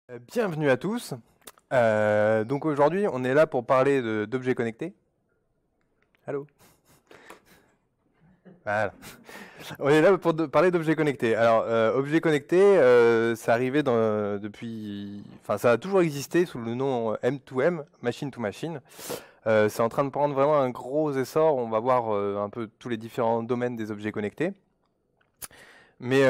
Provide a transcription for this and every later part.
Bienvenue à tous. Donc aujourd'hui, on est là pour parler d'objets connectés. Allô? Voilà. On est là pour parler d'objets connectés. Alors, objets connectés, ça arrivait depuis... Enfin, ça a toujours existé sous le nom M2M, Machine to Machine. C'est en train de prendre vraiment un gros essor. On va voir un peu tous les différents domaines des objets connectés. Mais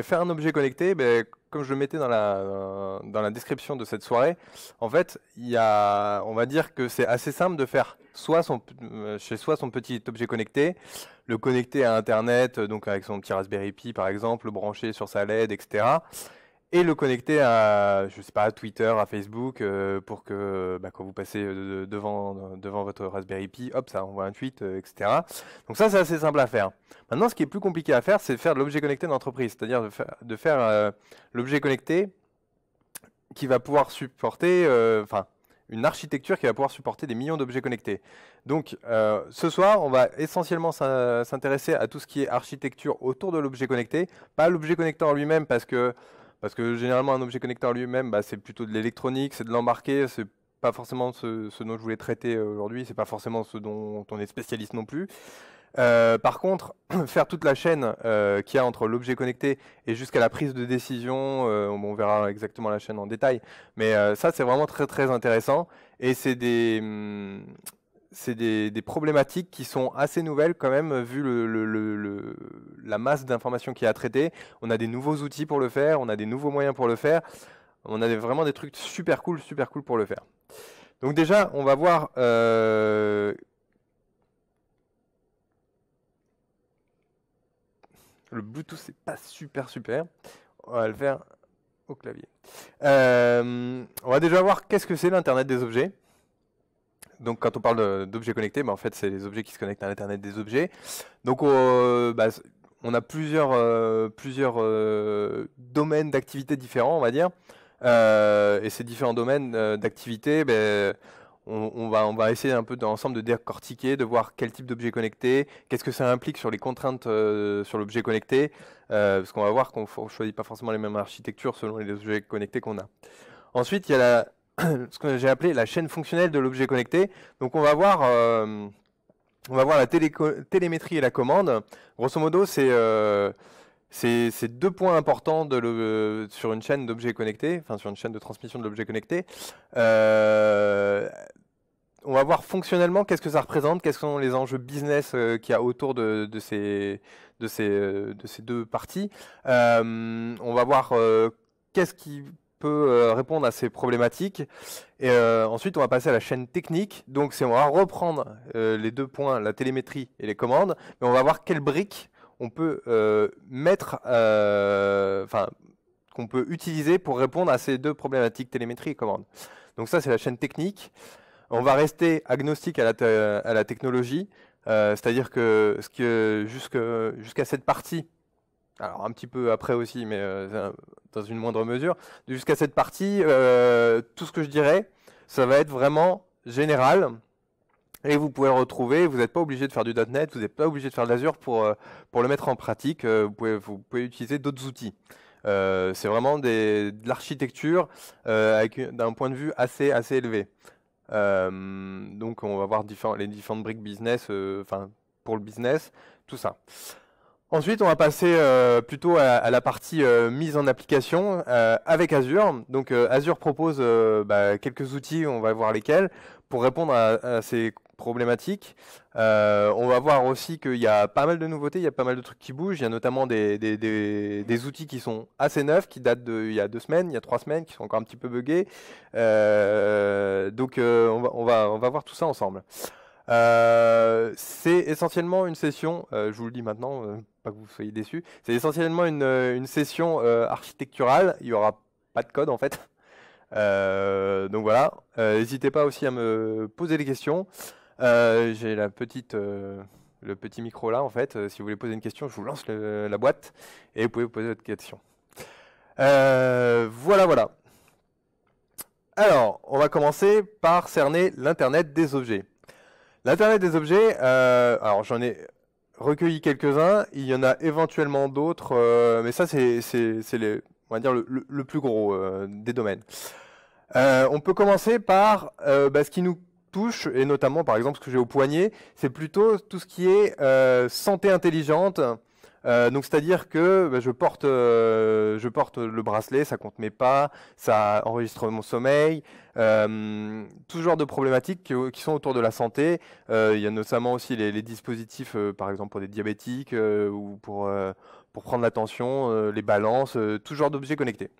faire un objet connecté, ben, comme je le mettais dans la description de cette soirée, en fait, on va dire que c'est assez simple de faire chez soi son petit objet connecté, le connecter à Internet, donc avec son petit Raspberry Pi par exemple, le brancher sur sa LED, etc. Et le connecter à, je sais pas, à Twitter, à Facebook, pour que bah, quand vous passez devant votre Raspberry Pi, hop, ça envoie un tweet, etc. Donc ça, c'est assez simple à faire. Maintenant, ce qui est plus compliqué à faire, c'est de faire de l'objet connecté d'entreprise, c'est-à-dire de faire l'objet connecté qui va pouvoir supporter, enfin, une architecture qui va pouvoir supporter des millions d'objets connectés. Donc, ce soir, on va essentiellement s'intéresser à tout ce qui est architecture autour de l'objet connecté, pas l'objet connecté en lui-même, parce que généralement, un objet connecté en lui-même, bah, c'est plutôt de l'électronique, c'est de l'embarqué, c'est pas forcément ce dont je voulais traiter aujourd'hui, c'est pas forcément ce dont on est spécialiste non plus. Par contre, faire toute la chaîne qu'il y a entre l'objet connecté et jusqu'à la prise de décision, on verra exactement la chaîne en détail, mais ça c'est vraiment très très intéressant et c'est des problématiques qui sont assez nouvelles quand même vu la masse d'informations qu'il y a à traiter. On a des nouveaux outils pour le faire, on a des nouveaux moyens pour le faire, on a vraiment des trucs super cool pour le faire. Donc déjà, on va voir le Bluetooth, c'est pas super. On va le faire au clavier. On va déjà voir qu'est-ce que c'est l'Internet des objets. Donc quand on parle d'objets connectés, bah, en fait c'est les objets qui se connectent à l'Internet des objets. Donc bah, on a plusieurs domaines d'activité différents, on va dire. Et ces différents domaines d'activité, ben, on va essayer un peu ensemble de décortiquer, de voir quel type d'objet connecté, qu'est-ce que ça implique sur les contraintes sur l'objet connecté, parce qu'on va voir qu'on ne choisit pas forcément les mêmes architectures selon les objets connectés qu'on a. Ensuite, il y a ce que j'ai appelé la chaîne fonctionnelle de l'objet connecté. Donc on va voir la télémétrie et la commande. Grosso modo, c'est deux points importants sur une chaîne d'objets connectés, enfin sur une chaîne de transmission de l'objet connecté. On va voir fonctionnellement qu'est-ce que ça représente, quels sont les enjeux business qu'il y a autour de ces deux parties. On va voir qu'est-ce qui peut répondre à ces problématiques. Et ensuite, on va passer à la chaîne technique. Donc, on va reprendre les deux points, la télémétrie et les commandes, mais on va voir quelles briques on peut mettre, enfin, qu'on peut utiliser pour répondre à ces deux problématiques, télémétrie et commande. Donc ça, c'est la chaîne technique. On va rester agnostique à la technologie, c'est-à-dire que, jusqu'à cette partie, alors un petit peu après aussi, mais dans une moindre mesure, jusqu'à cette partie, tout ce que je dirais, ça va être vraiment général. Et vous pouvez le retrouver, vous n'êtes pas obligé de faire du .NET, vous n'êtes pas obligé de faire de l'Azure pour le mettre en pratique, vous pouvez utiliser d'autres outils. C'est vraiment de l'architecture d'un point de vue assez élevé. Donc on va voir les différentes briques business, enfin pour le business, tout ça. Ensuite, on va passer plutôt à la partie mise en application avec Azure. Donc Azure propose bah, quelques outils, on va voir lesquels, pour répondre à ces problématiques. On va voir aussi qu'il y a pas mal de nouveautés, il y a pas mal de trucs qui bougent. Il y a notamment des outils qui sont assez neufs, qui datent d'il y a 2 semaines, il y a 3 semaines, qui sont encore un petit peu buggés. Donc on va voir tout ça ensemble. C'est essentiellement une session, je vous le dis maintenant, pas que vous soyez déçus, c'est essentiellement une session architecturale, il n'y aura pas de code en fait. Donc voilà, n'hésitez pas aussi à me poser des questions. J'ai le petit micro là en fait, si vous voulez poser une question, je vous lance la boîte et vous pouvez vous poser votre question. Voilà. Alors, on va commencer par cerner l'Internet des objets. L'Internet des objets, alors j'en ai recueilli quelques-uns, il y en a éventuellement d'autres, mais ça c'est on va dire le plus gros des domaines. On peut commencer par ce qui nous touche, et notamment par exemple ce que j'ai au poignet, c'est plutôt tout ce qui est santé intelligente. Donc c'est-à-dire que je porte le bracelet, ça compte mes pas, ça enregistre mon sommeil, tout ce genre de problématiques qui sont autour de la santé. Il y a notamment aussi les dispositifs, par exemple pour des diabétiques ou pour prendre la tension, les balances, tout genre d'objets connectés.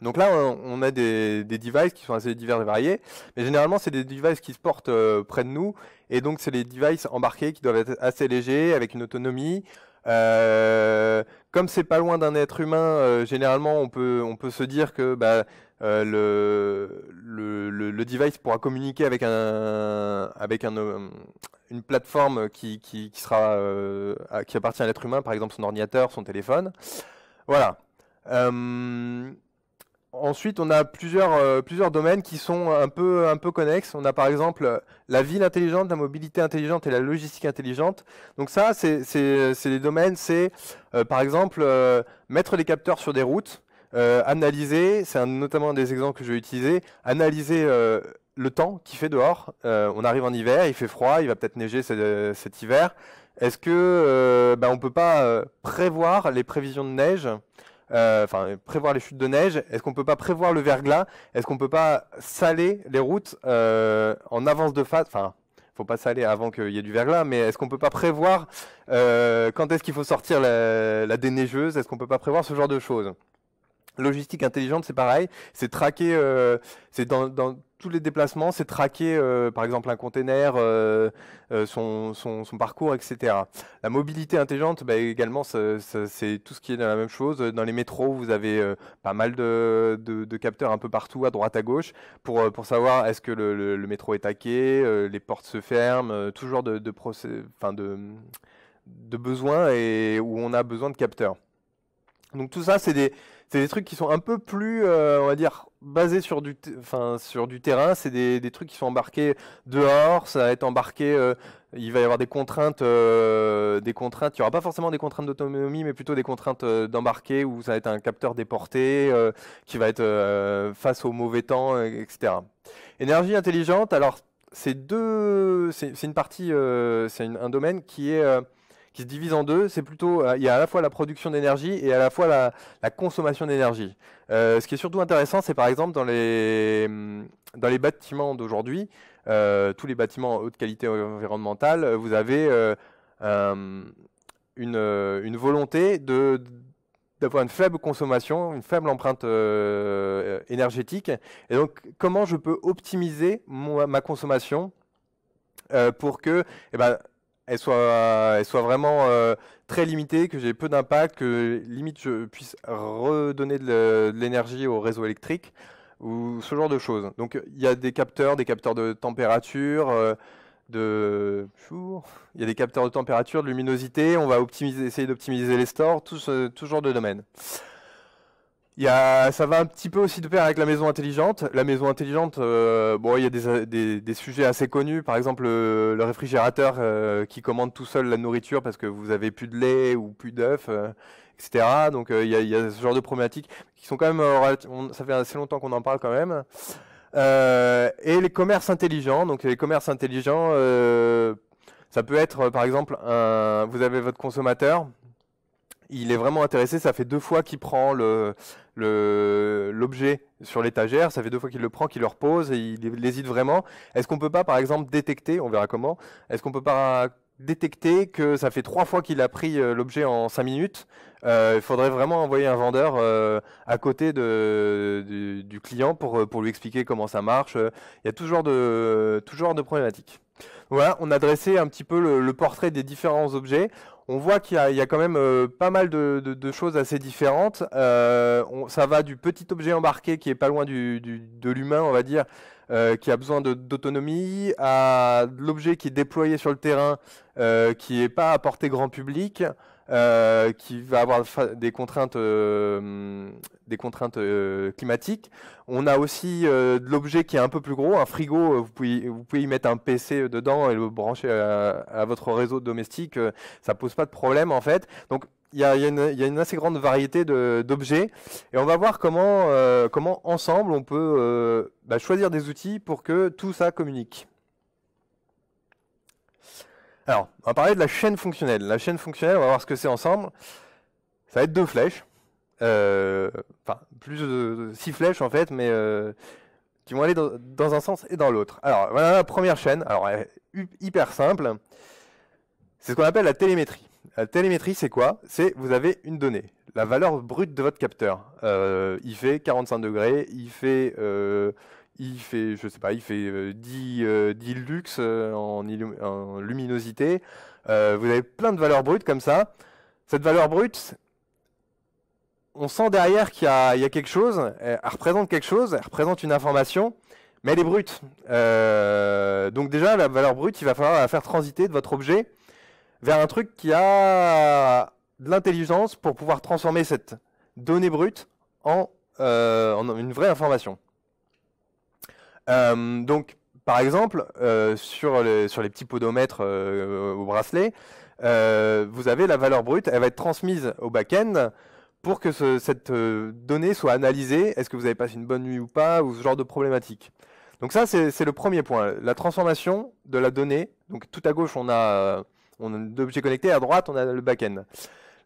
Donc là, on a des devices qui sont assez divers et variés, mais généralement, c'est des devices qui se portent près de nous, et donc c'est les devices embarqués qui doivent être assez légers, avec une autonomie. Comme c'est pas loin d'un être humain, généralement, on peut se dire que le device pourra communiquer avec une plateforme qui appartient à l'être humain, par exemple son ordinateur, son téléphone. Voilà. Ensuite, on a plusieurs domaines qui sont un peu connexes. On a par exemple la ville intelligente, la mobilité intelligente et la logistique intelligente. Donc ça, c'est les domaines, c'est par exemple mettre les capteurs sur des routes, analyser, c'est notamment un des exemples que je vais utiliser, analyser le temps qu'il fait dehors. On arrive en hiver, il fait froid, il va peut-être neiger cet hiver. Est-ce que on peut pas prévoir les prévisions de neige? Prévoir les chutes de neige. Est-ce qu'on peut pas prévoir le verglas? Est-ce qu'on peut pas saler les routes en avance de phase? Enfin, faut pas saler avant qu'il y ait du verglas, mais est-ce qu'on peut pas prévoir quand est-ce qu'il faut sortir la déneigeuse? Est-ce qu'on peut pas prévoir ce genre de choses? Logistique intelligente, c'est pareil, c'est traquer, c'est dans tous les déplacements, c'est traquer par exemple un container, son parcours, etc. La mobilité intelligente, également, c'est tout ce qui est dans la même chose. Dans les métros, vous avez pas mal de capteurs un peu partout, à droite, à gauche, pour savoir est-ce que le métro est taqué, les portes se ferment, tout genre de besoins et où on a besoin de capteurs. Donc tout ça, c'est des trucs qui sont un peu plus, on va dire, basés sur du terrain. C'est des trucs qui sont embarqués dehors. Ça va être embarqué. Il va y avoir des contraintes. Il n'y aura pas forcément des contraintes d'autonomie, mais plutôt des contraintes d'embarquer où ça va être un capteur déporté qui va être face au mauvais temps, etc. Énergie intelligente. Alors, c'est une partie, un domaine qui se divise en deux. C'est plutôt, il y a à la fois la production d'énergie et à la fois la consommation d'énergie. Ce qui est surtout intéressant, c'est par exemple dans les bâtiments d'aujourd'hui, tous les bâtiments haute qualité environnementale, vous avez une volonté d'avoir une faible consommation, une faible empreinte énergétique. Et donc, comment je peux optimiser ma consommation pour que elle soit vraiment très limitée, que j'ai peu d'impact, que limite je puisse redonner de l'énergie au réseau électrique ou ce genre de choses. Donc il y a des capteurs de température, il y a des capteurs de température, de luminosité. On va essayer d'optimiser les stores, tout ce genre de domaine. Ça va un petit peu aussi de pair avec la maison intelligente. La maison intelligente, il y a des sujets assez connus. Par exemple, le réfrigérateur qui commande tout seul la nourriture parce que vous avez plus de lait ou plus d'œufs, etc. Donc il y a ce genre de problématiques qui sont quand même, ça fait assez longtemps qu'on en parle quand même. Et les commerces intelligents. Donc les commerces intelligents, ça peut être par exemple, vous avez votre consommateur. Il est vraiment intéressé, ça fait 2 fois qu'il prend l'objet sur l'étagère, ça fait 2 fois qu'il le prend, qu'il le repose et il hésite vraiment. Est-ce qu'on peut pas, par exemple, détecter, on verra comment, est-ce qu'on peut pas détecter que ça fait 3 fois qu'il a pris l'objet en 5 minutes? Il faudrait vraiment envoyer un vendeur à côté du client pour lui expliquer comment ça marche. Il y a tout genre de problématiques. Voilà, on a dressé un petit peu le portrait des différents objets. On voit qu'il y a quand même pas mal de choses assez différentes. Ça va du petit objet embarqué qui est pas loin de l'humain, on va dire, qui a besoin d'autonomie, à l'objet qui est déployé sur le terrain, qui n'est pas à portée grand public, qui va avoir des contraintes des contraintes climatiques. On a aussi de l'objet qui est un peu plus gros, un frigo. Vous pouvez y mettre un PC dedans et le brancher à votre réseau domestique. Ça pose pas de problème en fait. Donc il y a une assez grande variété d'objets et on va voir comment ensemble on peut choisir des outils pour que tout ça communique. Alors, on va parler de la chaîne fonctionnelle. La chaîne fonctionnelle, on va voir ce que c'est ensemble. Ça va être 2 flèches, enfin plus de 6 flèches en fait, mais qui vont aller dans un sens et dans l'autre. Alors, voilà la première chaîne. Alors, elle est hyper simple. C'est ce qu'on appelle la télémétrie. La télémétrie, c'est quoi? C'est vous avez une donnée, la valeur brute de votre capteur. Il fait 45 degrés, je sais pas, il fait 10 lux en luminosité. Vous avez plein de valeurs brutes comme ça. Cette valeur brute, on sent derrière qu'il y a quelque chose, elle représente quelque chose, elle représente une information, mais elle est brute. Donc déjà, la valeur brute, il va falloir la faire transiter de votre objet vers un truc qui a de l'intelligence pour pouvoir transformer cette donnée brute en une vraie information. Donc, par exemple, sur les petits podomètres au bracelet, vous avez la valeur brute, elle va être transmise au back-end pour que cette donnée soit analysée. Est-ce que vous avez passé une bonne nuit ou pas, ou ce genre de problématique. Donc ça, c'est le premier point, la transformation de la donnée. Donc tout à gauche, on a l'objet connecté, à droite, on a le back-end.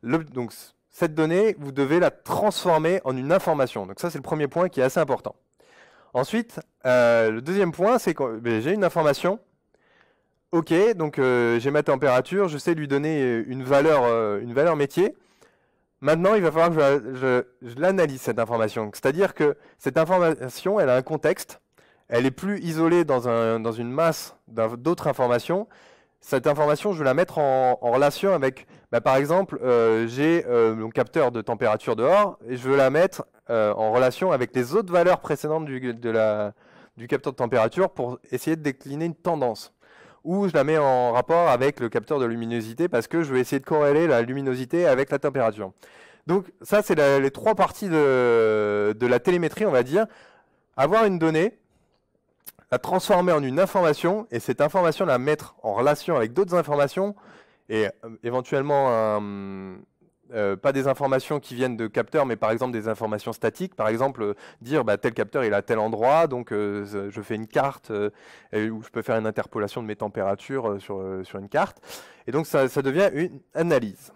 Donc cette donnée, vous devez la transformer en une information. Donc ça, c'est le premier point qui est assez important. Ensuite, le deuxième point, c'est que j'ai une information. Ok, donc j'ai ma température, je sais lui donner une valeur métier. Maintenant, il va falloir que je l'analyse, cette information. C'est-à-dire que cette information, elle a un contexte. Elle est plus isolée dans une masse d'autres informations. Cette information, je vais la mettre en relation avec, par exemple, j'ai mon capteur de température dehors et je veux la mettre en relation avec les autres valeurs précédentes du capteur de température pour essayer de décliner une tendance. Ou je la mets en rapport avec le capteur de luminosité parce que je vais essayer de corréler la luminosité avec la température. Donc ça, c'est les 3 parties de la télémétrie, on va dire. Avoir une donnée, la transformer en une information, et cette information la mettre en relation avec d'autres informations, et éventuellement pas des informations qui viennent de capteurs, mais par exemple des informations statiques. Par exemple, dire tel capteur il est à tel endroit, donc je fais une carte où je peux faire une interpolation de mes températures sur une carte. Et donc ça devient une analyse.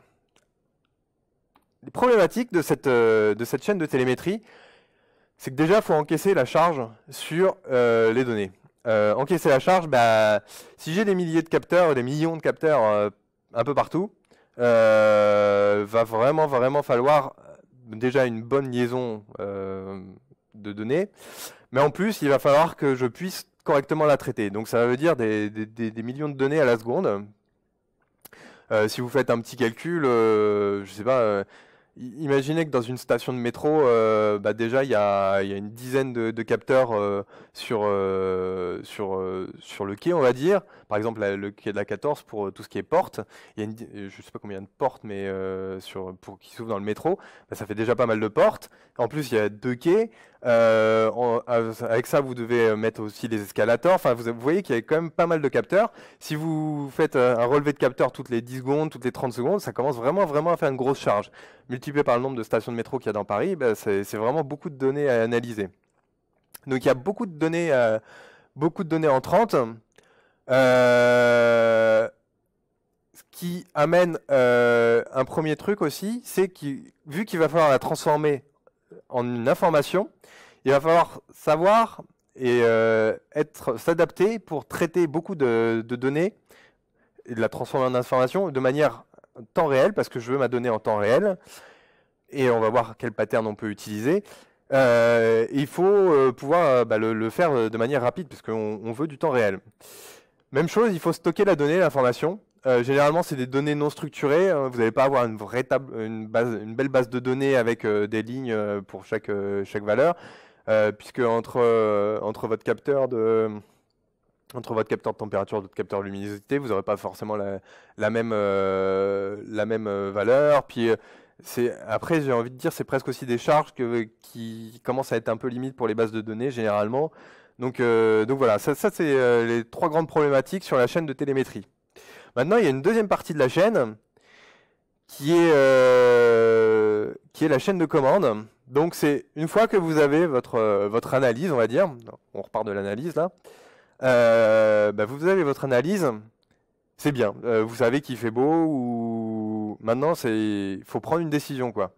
Les problématiques de cette chaîne de télémétrie, c'est que déjà, il faut encaisser la charge sur les données. Encaisser la charge, si j'ai des milliers de capteurs, des millions de capteurs un peu partout, va vraiment falloir déjà une bonne liaison de données, mais en plus, il va falloir que je puisse correctement la traiter. Donc ça veut dire des millions de données à la seconde. Si vous faites un petit calcul, je sais pas, imaginez que dans une station de métro, déjà il y a une dizaine de capteurs sur le quai, on va dire. Par exemple, le quai de la 14 pour tout ce qui est porte. Il y a je sais pas combien de portes, mais pour qui s'ouvrent dans le métro, ça fait déjà pas mal de portes. En plus, il y a 2 quais. Avec ça, vous devez mettre aussi les escalators. Enfin, vous voyez qu'il y a quand même pas mal de capteurs. Si vous faites un relevé de capteurs toutes les 10 secondes, toutes les 30 secondes, ça commence vraiment à faire une grosse charge. Multiplié par le nombre de stations de métro qu'il y a dans Paris, c'est vraiment beaucoup de données à analyser. Donc il y a beaucoup de données entrantes. Ce qui amène un premier truc aussi, c'est que vu qu'il va falloir la transformer en une information, il va falloir savoir et s'adapter pour traiter beaucoup de données et de la transformer en information de manière temps réel, parce que je veux ma donnée en temps réel, et on va voir quel pattern on peut utiliser. Il faut pouvoir le faire de manière rapide, parce qu'on veut du temps réel. Même chose, il faut stocker la donnée, l'information. Généralement, c'est des données non structurées. Vous n'allez pas avoir une belle base de données avec des lignes pour chaque valeur, puisque entre votre capteur de température, votre capteur de luminosité, vous n'aurez pas forcément la même valeur. Puis Après, j'ai envie de dire, c'est presque aussi des charges qui commencent à être un peu limites pour les bases de données, généralement. Donc voilà, ça c'est les trois grandes problématiques sur la chaîne de télémétrie. Maintenant, il y a une deuxième partie de la chaîne qui est la chaîne de commande. Donc c'est une fois que vous avez votre analyse, on va dire, on repart de l'analyse là, bah, vous avez votre analyse, c'est bien. Vous savez qu'il fait beau ou maintenant faut prendre une décision quoi.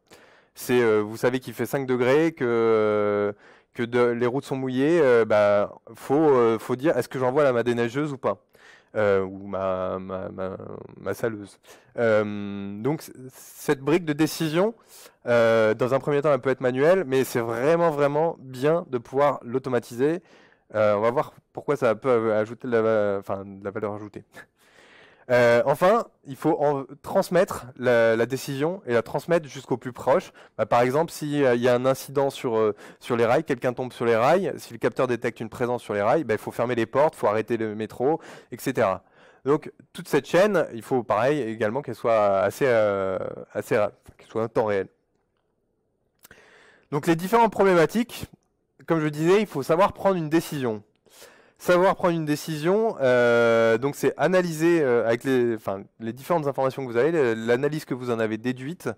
Vous savez qu'il fait 5 degrés, que les routes sont mouillées, bah faut dire est-ce que j'envoie ma déneigeuse ou pas. Ou ma saleuse. Donc cette brique de décision, dans un premier temps, elle peut être manuelle, mais c'est vraiment, vraiment bien de pouvoir l'automatiser. On va voir pourquoi ça peut ajouter de la valeur ajoutée. Enfin, il faut transmettre la décision et la transmettre jusqu'au plus proche. Bah, par exemple, s'il y a un incident sur les rails, quelqu'un tombe sur les rails, si le capteur détecte une présence sur les rails, bah, il faut fermer les portes, il faut arrêter le métro, etc. Donc, toute cette chaîne, il faut pareil également qu'elle soit qu'elle soit en temps réel. Donc, les différentes problématiques, comme je disais, il faut savoir prendre une décision. Savoir prendre une décision, donc c'est analyser avec les différentes informations que vous avez, l'analyse que vous en avez déduite,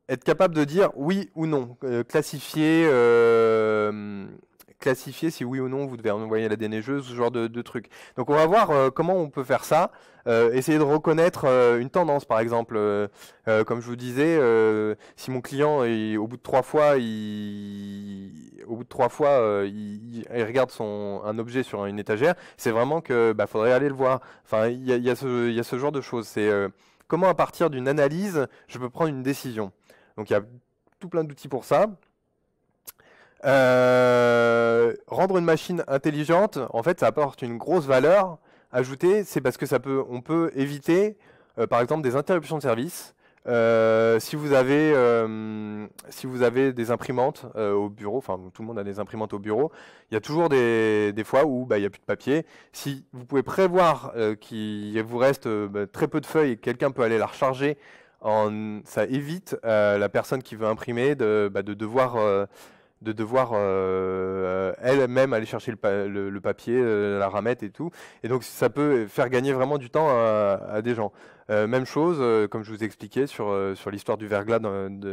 être capable de dire oui ou non, classifier si oui ou non vous devez envoyer la déneigeuse, ce genre de trucs. Donc on va voir comment on peut faire ça, essayer de reconnaître une tendance par exemple. Comme je vous disais, si mon client au bout de 3 fois, il regarde un objet sur une étagère, c'est vraiment que faudrait aller le voir. Enfin, il y a ce genre de choses. C'est comment à partir d'une analyse, je peux prendre une décision. Donc il y a tout plein d'outils pour ça. Rendre une machine intelligente, en fait, ça apporte une grosse valeur ajoutée. C'est parce que on peut éviter, par exemple, des interruptions de service. Si vous avez des imprimantes au bureau, enfin tout le monde a des imprimantes au bureau, il y a toujours des fois où il n'y a plus de papier. Si vous pouvez prévoir qu'il vous reste très peu de feuilles et que quelqu'un peut aller la recharger, ça évite la personne qui veut imprimer de devoir elle-même aller chercher le papier, la ramette et tout. Et donc ça peut faire gagner vraiment du temps à des gens. Même chose, comme je vous expliquais sur l'histoire du verglas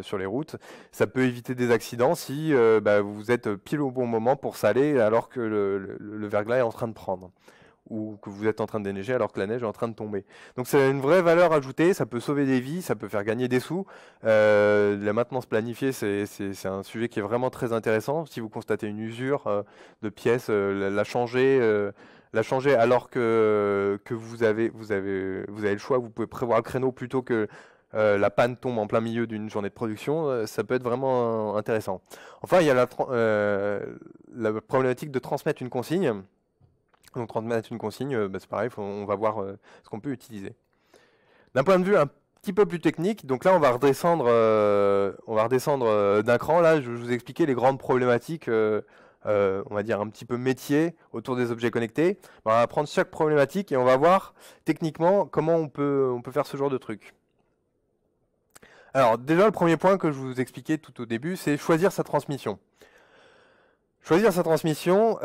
sur les routes, ça peut éviter des accidents si vous êtes pile au bon moment pour saler alors que le verglas est en train de prendre, ou que vous êtes en train de déneiger alors que la neige est en train de tomber. Donc c'est une vraie valeur ajoutée, ça peut sauver des vies, ça peut faire gagner des sous. La maintenance planifiée, c'est un sujet qui est vraiment très intéressant. Si vous constatez une usure de pièces, la changer alors que vous avez le choix, vous pouvez prévoir le créneau plutôt que la panne tombe en plein milieu d'une journée de production, ça peut être vraiment intéressant. Enfin, il y a la problématique de transmettre une consigne. Donc transmettre une consigne, c'est pareil, on va voir ce qu'on peut utiliser. D'un point de vue un petit peu plus technique, donc là on va redescendre d'un cran. Là, je vous expliquais les grandes problématiques, on va dire un petit peu métier autour des objets connectés. On va prendre chaque problématique et on va voir techniquement comment on peut faire ce genre de truc. Alors déjà, le premier point que je vous expliquais tout au début, c'est choisir sa transmission. Choisir sa transmission,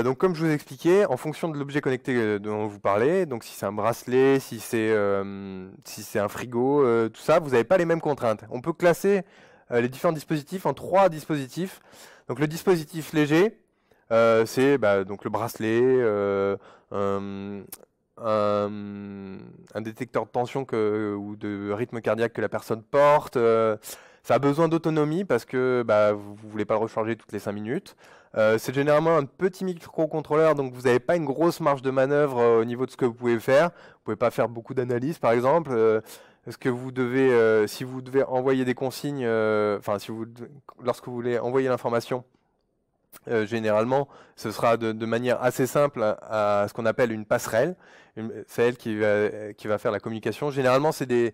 donc comme je vous expliquais, en fonction de l'objet connecté dont vous parlez, donc si c'est un bracelet, si c'est un frigo, tout ça, vous n'avez pas les mêmes contraintes. On peut classer les différents dispositifs en 3 dispositifs. Donc le dispositif léger, c'est donc le bracelet, un détecteur de tension ou de rythme cardiaque que la personne porte. Ça a besoin d'autonomie parce que vous ne voulez pas le recharger toutes les 5 minutes. C'est généralement un petit microcontrôleur, donc vous n'avez pas une grosse marge de manœuvre au niveau de ce que vous pouvez faire. Vous pouvez pas faire beaucoup d'analyses, par exemple. Est-ce que vous devez, si vous devez envoyer des consignes, lorsque vous voulez envoyer l'information, généralement, ce sera de manière assez simple à ce qu'on appelle une passerelle. C'est elle qui va faire la communication. Généralement, c'est des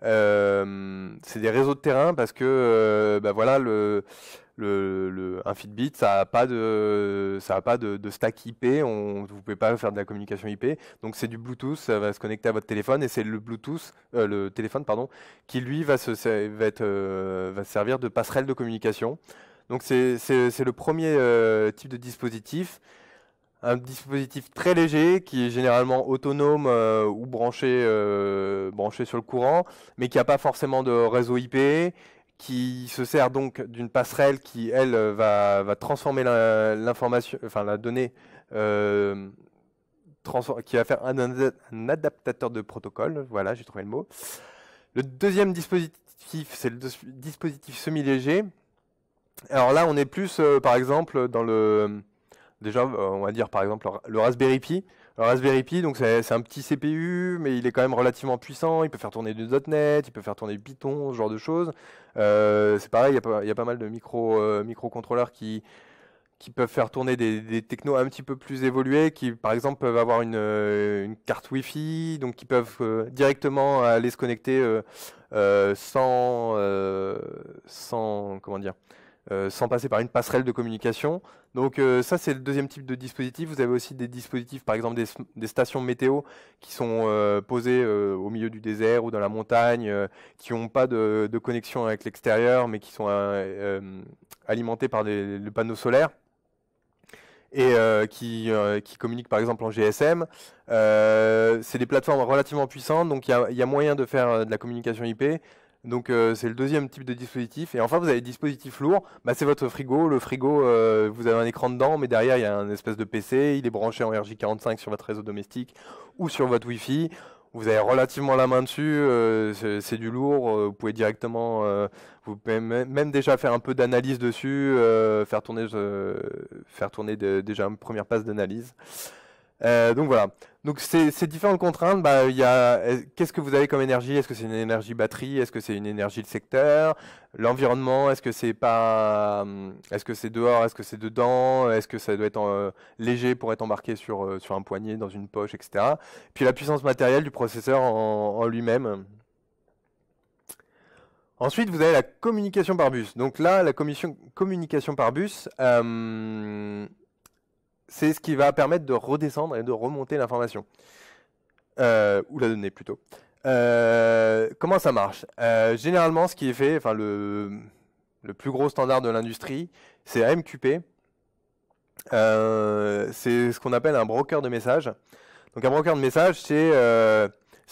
réseaux de terrain parce que voilà, un Fitbit, ça n'a pas de stack IP, vous ne pouvez pas faire de la communication IP. Donc c'est du Bluetooth, ça va se connecter à votre téléphone et c'est le Bluetooth, le téléphone, pardon, qui lui va va servir de passerelle de communication. Donc c'est le premier type de dispositif. Un dispositif très léger qui est généralement autonome ou branché sur le courant, mais qui n'a pas forcément de réseau IP, qui se sert donc d'une passerelle qui, elle, va transformer l'information, enfin la donnée, qui va faire un adaptateur de protocole. Voilà, j'ai trouvé le mot. Le deuxième dispositif, c'est le dispositif semi-léger. Alors là, on est plus, par exemple, dans le... Déjà, on va dire par exemple le Raspberry Pi. Le Raspberry Pi, donc c'est un petit CPU, mais il est quand même relativement puissant. Il peut faire tourner du .NET, il peut faire tourner du Python, ce genre de choses. C'est pareil, il y a pas mal de microcontrôleurs qui peuvent faire tourner des technos un petit peu plus évolués, qui par exemple peuvent avoir une carte Wi-Fi, donc qui peuvent directement aller se connecter comment dire, sans passer par une passerelle de communication. Donc ça, c'est le deuxième type de dispositif. Vous avez aussi des dispositifs, par exemple des stations météo qui sont posées au milieu du désert ou dans la montagne, qui n'ont pas de connexion avec l'extérieur, mais qui sont alimentées par le panneau solaire et qui communiquent par exemple en GSM. C'est des plateformes relativement puissantes, donc il y a moyen de faire de la communication IP. Donc c'est le deuxième type de dispositif. Et enfin, vous avez des dispositifs lourds. Bah, c'est votre frigo. Le frigo, vous avez un écran dedans, mais derrière, il y a un espèce de PC. Il est branché en RJ45 sur votre réseau domestique ou sur votre Wi-Fi. Vous avez relativement la main dessus. C'est du lourd. Vous pouvez directement, vous pouvez même déjà faire un peu d'analyse dessus, faire tourner déjà une première passe d'analyse. Donc voilà. Donc ces différentes contraintes, bah, qu'est-ce que vous avez comme énergie? Est-ce que c'est une énergie batterie? Est-ce que c'est une énergie de secteur? L'environnement, est-ce que c'est pas, est-ce que c'est dehors? Est-ce que c'est dedans? Est-ce que ça doit être léger pour être embarqué sur un poignet, dans une poche, etc. Puis la puissance matérielle du processeur en lui-même. Ensuite, vous avez la communication par bus. Donc là, la communication par bus, c'est ce qui va permettre de redescendre et de remonter l'information. Ou la donnée plutôt. Comment ça marche? Généralement, ce qui est fait, enfin le plus gros standard de l'industrie, c'est AMQP. C'est ce qu'on appelle un broker de messages. Donc un broker de messages, c'est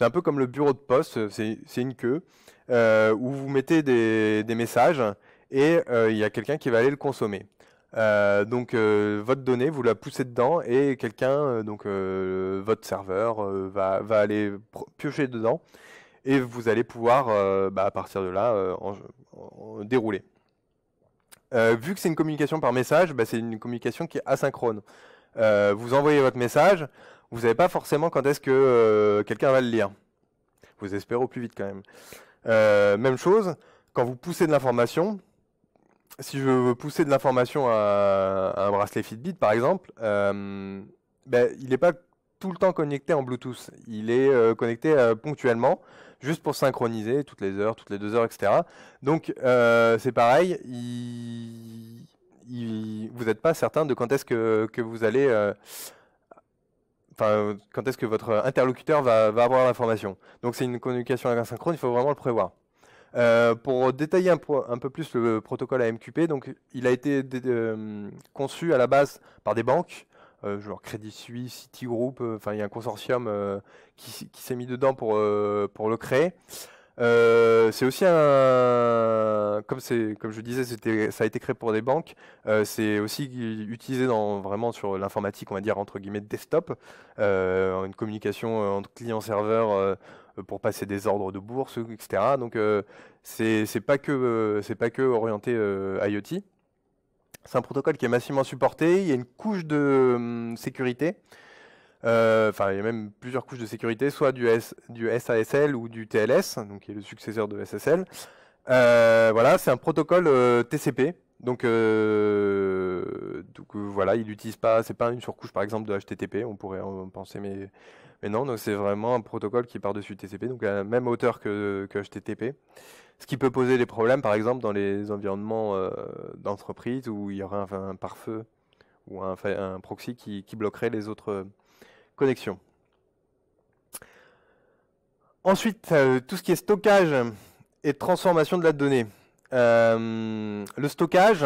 un peu comme le bureau de poste, c'est une queue où vous mettez des messages et il y a quelqu'un qui va aller le consommer. Donc votre donnée, vous la poussez dedans et quelqu'un, votre serveur, va aller piocher dedans et vous allez pouvoir à partir de là dérouler. Vu que c'est une communication par message, c'est une communication qui est asynchrone. Vous envoyez votre message, vous savez pas forcément quand est-ce que quelqu'un va le lire. Vous espérez au plus vite quand même. Même chose, quand vous poussez de l'information, si je veux pousser de l'information à un bracelet Fitbit, par exemple, il n'est pas tout le temps connecté en Bluetooth. Il est connecté ponctuellement, juste pour synchroniser toutes les heures, toutes les 2 heures, etc. Donc, c'est pareil, vous n'êtes pas certain de quand est-ce que vous allez... quand est-ce que votre interlocuteur va avoir l'information. Donc, c'est une communication asynchrone, il faut vraiment le prévoir. Pour détailler un peu plus le protocole AMQP, donc il a été conçu à la base par des banques, genre Crédit Suisse, Citigroup, il y a un consortium qui s'est mis dedans pour le créer. C'est aussi comme je disais, ça a été créé pour des banques. C'est aussi utilisé vraiment sur l'informatique, on va dire entre guillemets desktop, une communication entre client-serveur pour passer des ordres de bourse, etc. Donc c'est pas que orienté IoT. C'est un protocole qui est massivement supporté. Il y a une couche de sécurité. Il y a même plusieurs couches de sécurité, soit du SASL ou du TLS, donc qui est le successeur de SSL. Voilà, c'est un protocole TCP, Voilà, il n'utilise pas, c'est pas une surcouche par exemple de HTTP, on pourrait en penser, mais non, donc c'est vraiment un protocole qui est par-dessus TCP, donc à la même hauteur que HTTP. Ce qui peut poser des problèmes par exemple dans les environnements d'entreprise où il y aurait un pare-feu ou un proxy qui bloquerait les autres connexions. Ensuite, tout ce qui est stockage et transformation de la donnée. Le stockage,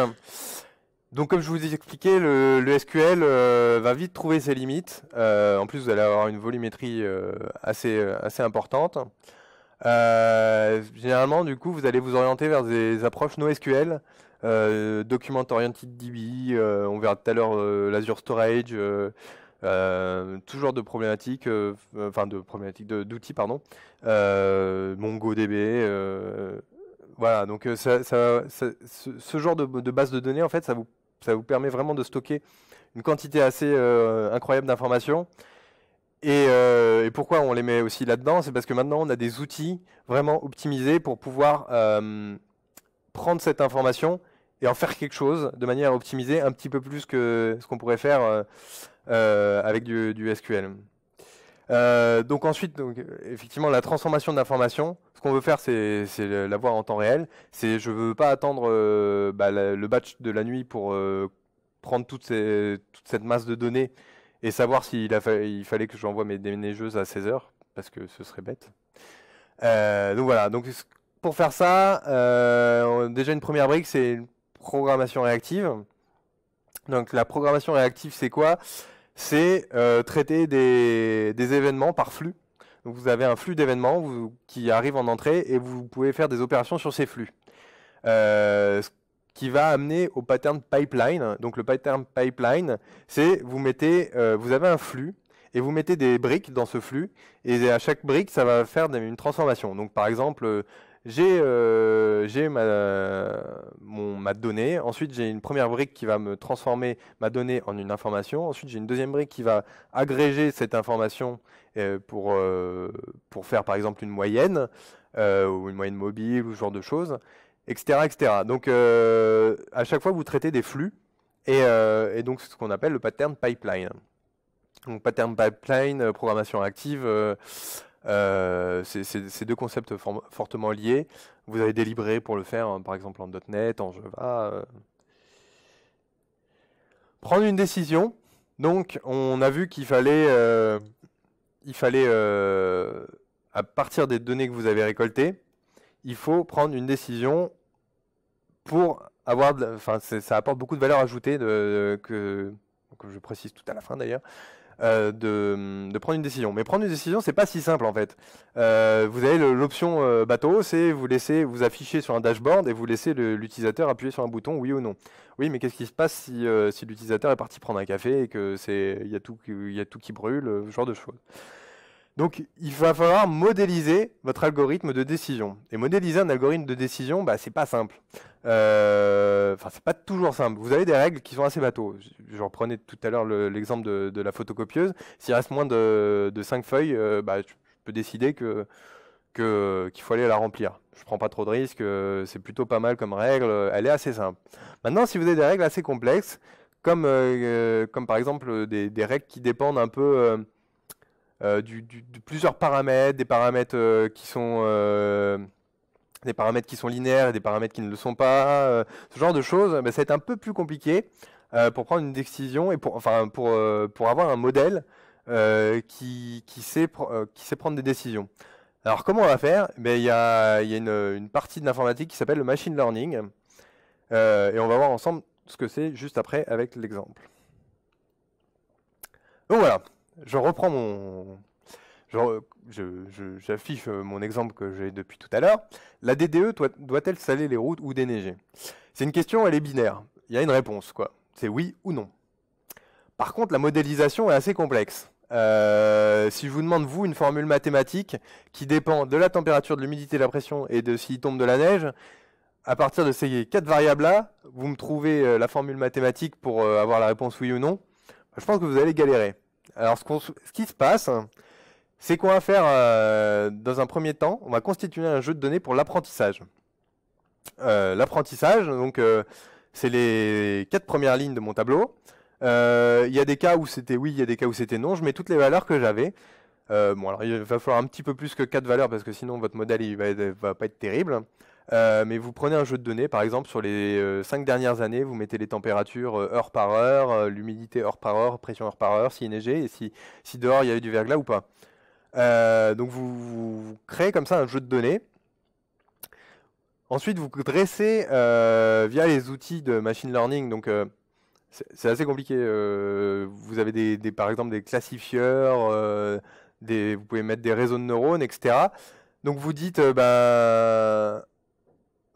donc comme je vous ai expliqué, le SQL va vite trouver ses limites. En plus, vous allez avoir une volumétrie assez importante. Généralement, du coup, vous allez vous orienter vers des approches NoSQL, Document Oriented DB, on verra tout à l'heure l'Azure Storage, tout genre de problématiques, d'outils, pardon, MongoDB, voilà, donc ce genre de base de données, en fait, ça vous permet vraiment de stocker une quantité assez incroyable d'informations. Et pourquoi on les met aussi là-dedans? C'est parce que maintenant, on a des outils vraiment optimisés pour pouvoir prendre cette information et en faire quelque chose de manière optimisée, un petit peu plus que ce qu'on pourrait faire avec du SQL. Donc ensuite, effectivement, la transformation d'informations, ce qu'on veut faire, c'est l'avoir en temps réel. Je veux pas attendre le batch de la nuit pour prendre toute cette masse de données et savoir il fallait que j'envoie mes déneigeuses à 16 heures, parce que ce serait bête. Donc voilà, donc pour faire ça, déjà une première brique, c'est une programmation réactive. Donc la programmation réactive, c'est quoi? C'est traiter des événements par flux. Donc vous avez un flux d'événements qui arrive en entrée et vous pouvez faire des opérations sur ces flux. Ce qui va amener au pattern pipeline. Donc le pattern pipeline, c'est vous avez un flux et vous mettez des briques dans ce flux et à chaque brique, ça va faire une transformation. Donc par exemple, j'ai ma donnée, ensuite j'ai une première brique qui va me transformer ma donnée en une information, ensuite j'ai une deuxième brique qui va agréger cette information pour faire par exemple une moyenne, ou une moyenne mobile, ou ce genre de choses, etc. etc. Donc à chaque fois vous traitez des flux, et donc c'est ce qu'on appelle le pattern pipeline. Donc pattern pipeline, programmation active, c'est deux concepts fortement liés. Vous avez des librairies pour le faire, hein, par exemple en .NET, en Java. Prendre une décision. Donc, on a vu qu'il fallait, à partir des données que vous avez récoltées, il faut prendre une décision pour avoir, ça apporte beaucoup de valeur ajoutée que je précise tout à la fin d'ailleurs. De prendre une décision. Mais prendre une décision, c'est pas si simple en fait. Vous avez l'option bateau, c'est vous affichez sur un dashboard et vous laissez l'utilisateur appuyer sur un bouton, oui ou non. Oui, mais qu'est-ce qui se passe si l'utilisateur est parti prendre un café et que il y a tout qui brûle, ce genre de choses. Donc, il va falloir modéliser votre algorithme de décision. Et modéliser un algorithme de décision, bah, c'est pas simple. C'est pas toujours simple. Vous avez des règles qui sont assez bateaux. Je reprenais tout à l'heure l'exemple de la photocopieuse. S'il reste moins de 5 feuilles, je peux décider qu'il faut aller la remplir. Je prends pas trop de risques, c'est plutôt pas mal comme règle, elle est assez simple. Maintenant, si vous avez des règles assez complexes, comme par exemple des règles qui dépendent un peu de plusieurs paramètres, des paramètres qui sont linéaires et des paramètres qui ne le sont pas, ce genre de choses, ça va être un peu plus compliqué pour prendre une décision et pour avoir un modèle qui sait prendre des décisions. Alors comment on va faire? Il y a une partie de l'informatique qui s'appelle le machine learning, et on va voir ensemble ce que c'est juste après avec l'exemple. Donc voilà, je reprends j'affiche mon exemple que j'ai depuis tout à l'heure. La DDE doit-elle saler les routes ou déneiger? C'est une question, elle est binaire. Il y a une réponse, quoi. C'est oui ou non. Par contre, la modélisation est assez complexe. Si je vous demande, vous, une formule mathématique qui dépend de la température, de l'humidité, de la pression et de s'il tombe de la neige, à partir de ces 4 variables-là, vous me trouvez la formule mathématique pour avoir la réponse oui ou non, je pense que vous allez galérer. Alors, ce qui se passe, c'est qu'on va faire, dans un premier temps, on va constituer un jeu de données pour l'apprentissage. L'apprentissage, donc, C'est les 4 premières lignes de mon tableau. Il y a des cas où c'était oui, il y a des cas où c'était non. Je mets toutes les valeurs que j'avais. Bon, alors il va falloir un petit peu plus que 4 valeurs parce que sinon votre modèle va pas être terrible. Mais vous prenez un jeu de données, par exemple sur les 5 dernières années, vous mettez les températures heure par heure, l'humidité heure par heure, pression heure par heure, s'il neigeait et si dehors il y avait du verglas ou pas. Donc vous créez comme ça un jeu de données. Ensuite, vous dressez via les outils de machine learning. Donc c'est assez compliqué. Vous avez par exemple des classifieurs, vous pouvez mettre des réseaux de neurones, etc. Donc vous dites,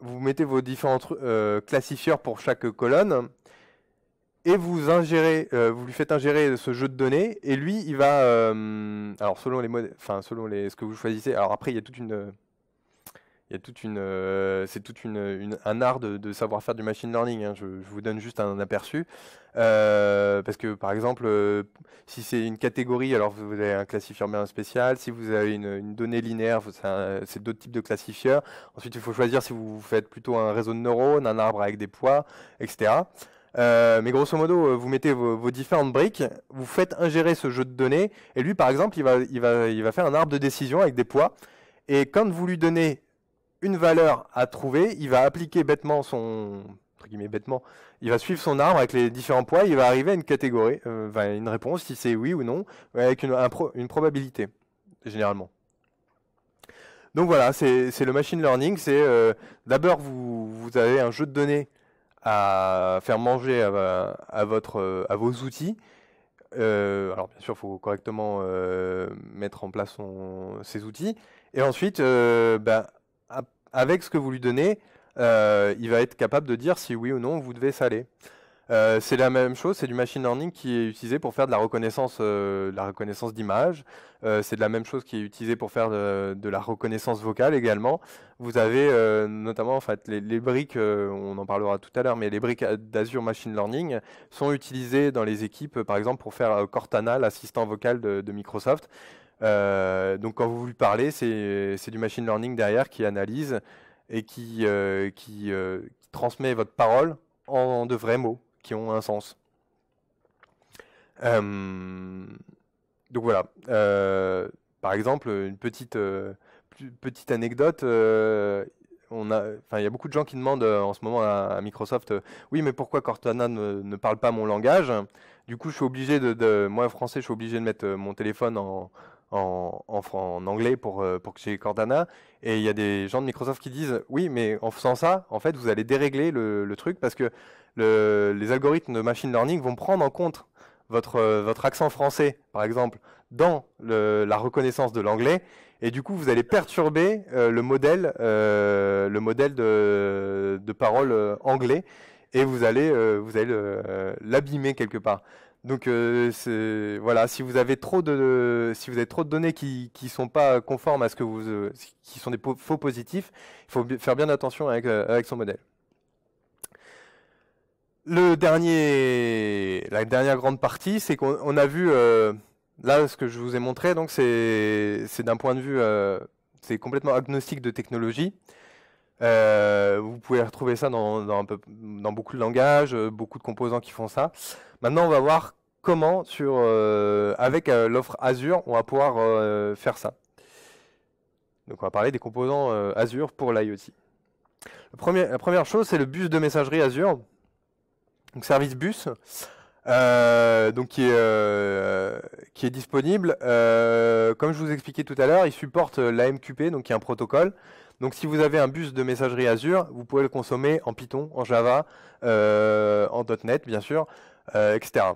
vous mettez vos différents classifieurs pour chaque colonne et vous ingérez, vous lui faites ingérer ce jeu de données et lui, il va, alors selon les selon ce que vous choisissez. Alors après, il y a toute une c'est un art de savoir faire du machine learning, hein. Je vous donne juste un aperçu. Parce que par exemple, si c'est une catégorie, alors vous avez un classifieur bien spécial. Si vous avez une donnée linéaire, c'est d'autres types de classifieurs. Ensuite, il faut choisir si vous faites plutôt un réseau de neurones, un arbre avec des poids, etc. Mais grosso modo, vous mettez vos différentes briques, vous faites ingérer ce jeu de données, et lui, par exemple, il va faire un arbre de décision avec des poids. Et quand vous lui donnez une valeur à trouver, il va appliquer bêtement entre guillemets bêtement, il va suivre son arbre avec les différents poids, il va arriver à une catégorie, une réponse, si c'est oui ou non, avec une probabilité, généralement. Donc voilà, c'est le machine learning, c'est d'abord vous avez un jeu de données à faire manger à vos outils. Alors bien sûr, il faut correctement mettre en place ces outils. Et ensuite, avec ce que vous lui donnez, il va être capable de dire si oui ou non vous devez saler. C'est la même chose, c'est du machine learning qui est utilisé pour faire de la reconnaissance d'image. C'est de la même chose qui est utilisé pour faire de la reconnaissance vocale également. Vous avez notamment en fait les briques, on en parlera tout à l'heure, mais les briques d'Azure Machine Learning sont utilisées dans les équipes, par exemple pour faire Cortana, l'assistant vocal de Microsoft. Donc quand vous lui parlez, c'est du machine learning derrière qui analyse et qui transmet votre parole en de vrais mots qui ont un sens. Donc voilà. Par exemple, une petite anecdote. Il y a beaucoup de gens qui demandent en ce moment à Microsoft, oui, mais pourquoi Cortana ne parle pas mon langage? Du coup, je suis obligé moi, français, je suis obligé de mettre mon téléphone en anglais pour que j'ai Cortana. Et il y a des gens de Microsoft qui disent, oui, mais en faisant ça, en fait, vous allez dérégler le truc parce que les algorithmes de machine learning vont prendre en compte votre accent français, par exemple, dans la reconnaissance de l'anglais. Et du coup, vous allez perturber le modèle de parole anglais et vous allez l'abîmer quelque part. Donc voilà, si vous avez trop de données qui sont pas conformes à ce que qui sont des faux positifs, il faut faire bien attention avec son modèle. La dernière grande partie, c'est qu'on a vu là ce que je vous ai montré, donc c'est d'un point de vue, c'est complètement agnostique de technologie. Vous pouvez retrouver ça dans beaucoup de langages, beaucoup de composants qui font ça. Maintenant, on va voir comment avec l'offre Azure, on va pouvoir faire ça. Donc on va parler des composants Azure pour l'IoT. La première chose, c'est le bus de messagerie Azure. Donc service bus, donc qui est disponible. Comme je vous expliquais tout à l'heure, il supporte l'AMQP, donc qui est un protocole. Donc si vous avez un bus de messagerie Azure, vous pouvez le consommer en Python, en Java, en .NET bien sûr, etc.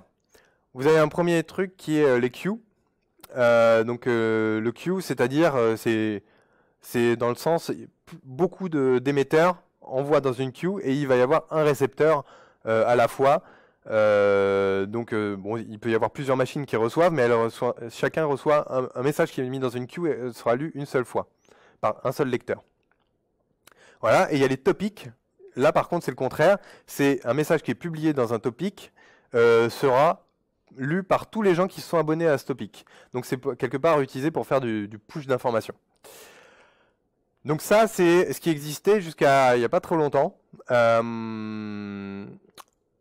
Vous avez un premier truc qui est les queues. Donc le queue, c'est-à-dire c'est dans le sens beaucoup d'émetteurs envoient dans une queue et il va y avoir un récepteur à la fois. Bon, il peut y avoir plusieurs machines qui reçoivent, mais chacun reçoit un message qui est mis dans une queue et sera lu une seule fois par un seul lecteur. Voilà, et il y a les topics. Là, par contre, c'est le contraire. C'est un message qui est publié dans un topic sera lu par tous les gens qui se sont abonnés à ce topic. Donc, c'est quelque part utilisé pour faire du push d'informations. Donc ça, c'est ce qui existait jusqu'à il n'y a pas trop longtemps.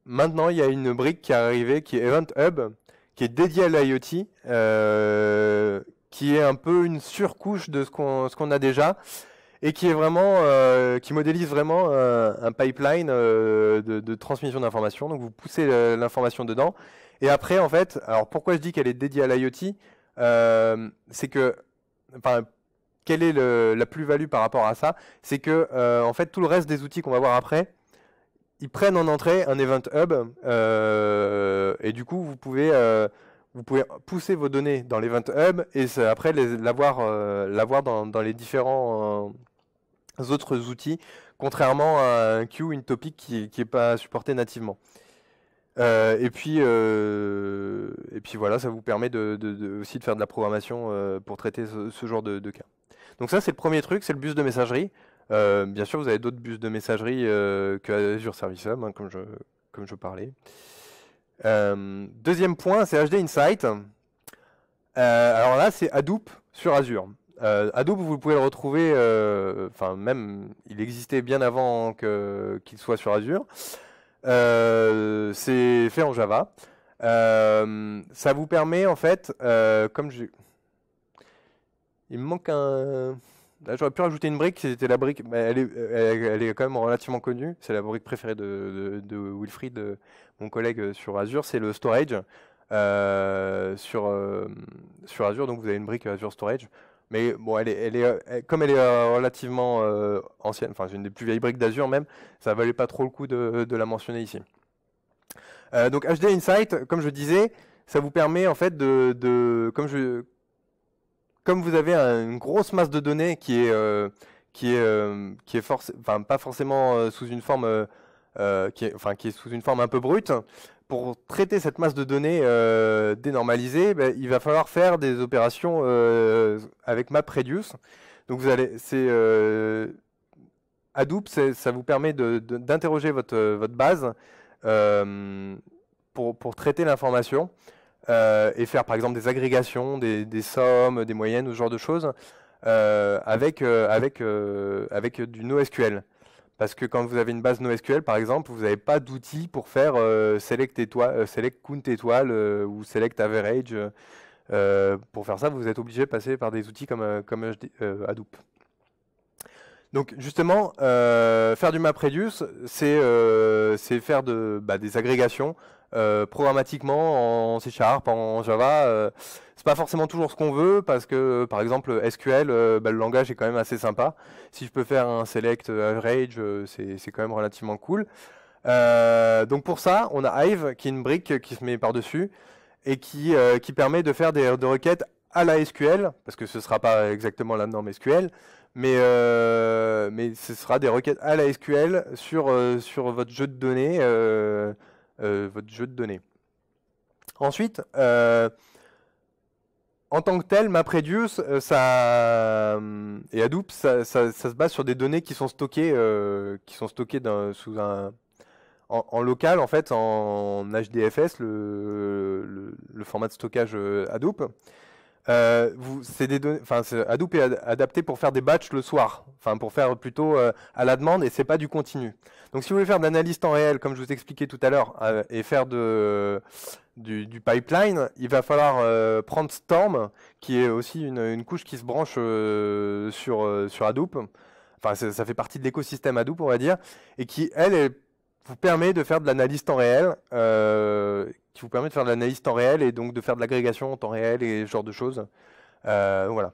Maintenant, il y a une brique qui est arrivée, qui est Event Hub, qui est dédiée à l'IoT, qui est un peu une surcouche de ce qu'on a déjà, et qui est vraiment, qui modélise vraiment un pipeline de transmission d'informations. Donc vous poussez l'information dedans, et après, en fait, alors pourquoi je dis qu'elle est dédiée à l'IoT, c'est que, enfin, quelle est la plus-value par rapport à ça? C'est que, en fait, tout le reste des outils qu'on va voir après, ils prennent en entrée un Event Hub, et du coup, vous pouvez pousser vos données dans l'Event Hub et après l'avoir dans les différents autres outils, contrairement à un queue, une topic qui n'est pas supporté nativement. Et puis voilà, ça vous permet aussi de faire de la programmation pour traiter ce genre de cas. Donc ça, c'est le premier truc, c'est le bus de messagerie. Bien sûr, vous avez d'autres bus de messagerie que Azure Service Hub, hein, comme je parlais. Deuxième point, c'est HD Insight. Alors là, c'est Hadoop sur Azure. Hadoop, vous pouvez le retrouver, enfin même, il existait bien avant qu'il soit sur Azure. C'est fait en Java. Ça vous permet en fait, il me manque un... Là, j'aurais pu rajouter une brique, c'était la brique, mais elle est quand même relativement connue, c'est la brique préférée de Wilfried, mon collègue sur Azure, c'est le storage sur Azure, donc vous avez une brique Azure Storage. Mais bon, comme elle est relativement ancienne, enfin c'est une des plus vieilles briques d'Azure même, ça valait pas trop le coup de la mentionner ici. Donc HD Insight, comme je disais, ça vous permet en fait comme vous avez une grosse masse de données qui est enfin pas forcément sous une forme qui est sous une forme un peu brute. Pour traiter cette masse de données dénormalisée, ben, il va falloir faire des opérations avec MapReduce. Donc Hadoop, ça vous permet d'interroger votre base pour traiter l'information et faire par exemple des agrégations, des sommes, des moyennes, ce genre de choses avec du NoSQL. Parce que quand vous avez une base NoSQL, par exemple, vous n'avez pas d'outil pour faire select count étoile ou select average. Pour faire ça, vous êtes obligé de passer par des outils comme Hadoop. Donc justement, faire du MapReduce, c'est faire des agrégations programmatiquement en C#, en Java. C'est pas forcément toujours ce qu'on veut parce que par exemple SQL, le langage est quand même assez sympa. Si je peux faire un select average, c'est quand même relativement cool. Donc pour ça, on a Hive qui est une brique qui se met par-dessus et qui permet de faire des requêtes à la SQL, parce que ce ne sera pas exactement la norme SQL, mais ce sera des requêtes à la SQL sur votre jeu de données. Ensuite, en tant que tel, MapReduce et Hadoop, ça se base sur des données qui sont stockées en local, en fait, en HDFS, le format de stockage Hadoop. Hadoop est adapté pour faire des batchs le soir, enfin pour faire plutôt à la demande et c'est pas du continu. Donc si vous voulez faire de l'analyse temps réel, comme je vous expliquais tout à l'heure, et faire du pipeline, il va falloir prendre Storm, qui est aussi une couche qui se branche sur Hadoop. Enfin, ça fait partie de l'écosystème Hadoop, on va dire, et qui, vous permet de faire de l'analyse temps réel, et donc de faire de l'agrégation en temps réel et ce genre de choses. Voilà.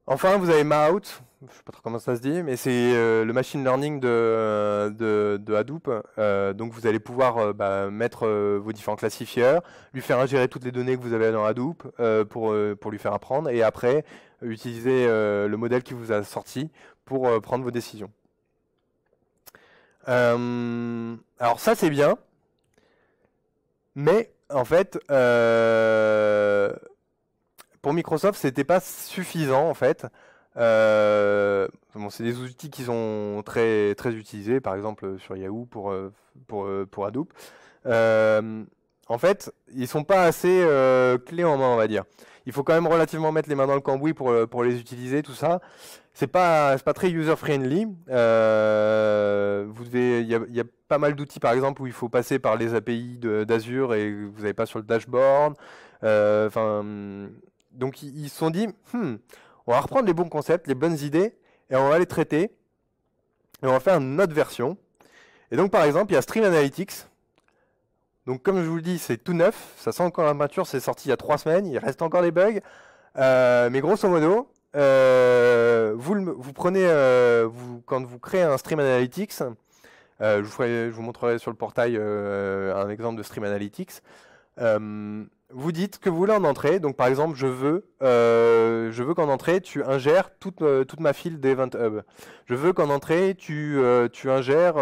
Enfin, vous avez Maout, je ne sais pas trop comment ça se dit, mais c'est le machine learning de Hadoop. Donc vous allez pouvoir mettre vos différents classifieurs, lui faire ingérer toutes les données que vous avez dans Hadoop pour lui faire apprendre, et après utiliser le modèle qui vous a sorti pour prendre vos décisions. Alors ça c'est bien, mais en fait pour Microsoft c'était pas suffisant en fait. Bon, c'est des outils qui sont très très utilisés, par exemple sur Yahoo pour Hadoop. En fait, ils sont pas assez clés en main, on va dire. Il faut quand même relativement mettre les mains dans le cambouis pour les utiliser, tout ça. c'est pas très user-friendly. Il y a pas mal d'outils, par exemple, où il faut passer par les API d'Azure et vous n'avez pas sur le dashboard. Enfin, donc ils se sont dit, on va reprendre les bons concepts, les bonnes idées, et on va les traiter, et on va faire une autre version. Et donc, par exemple, il y a Stream Analytics. Donc, comme je vous le dis, c'est tout neuf, ça sent encore la mature, c'est sorti il y a 3 semaines, il reste encore des bugs. Mais grosso modo, vous prenez, quand vous créez un Stream Analytics, je vous montrerai sur le portail un exemple de Stream Analytics. Vous dites que vous voulez en entrée. Donc par exemple, je veux qu'en entrée, tu ingères toute ma file d'Event Hub. Je veux qu'en entrée, tu ingères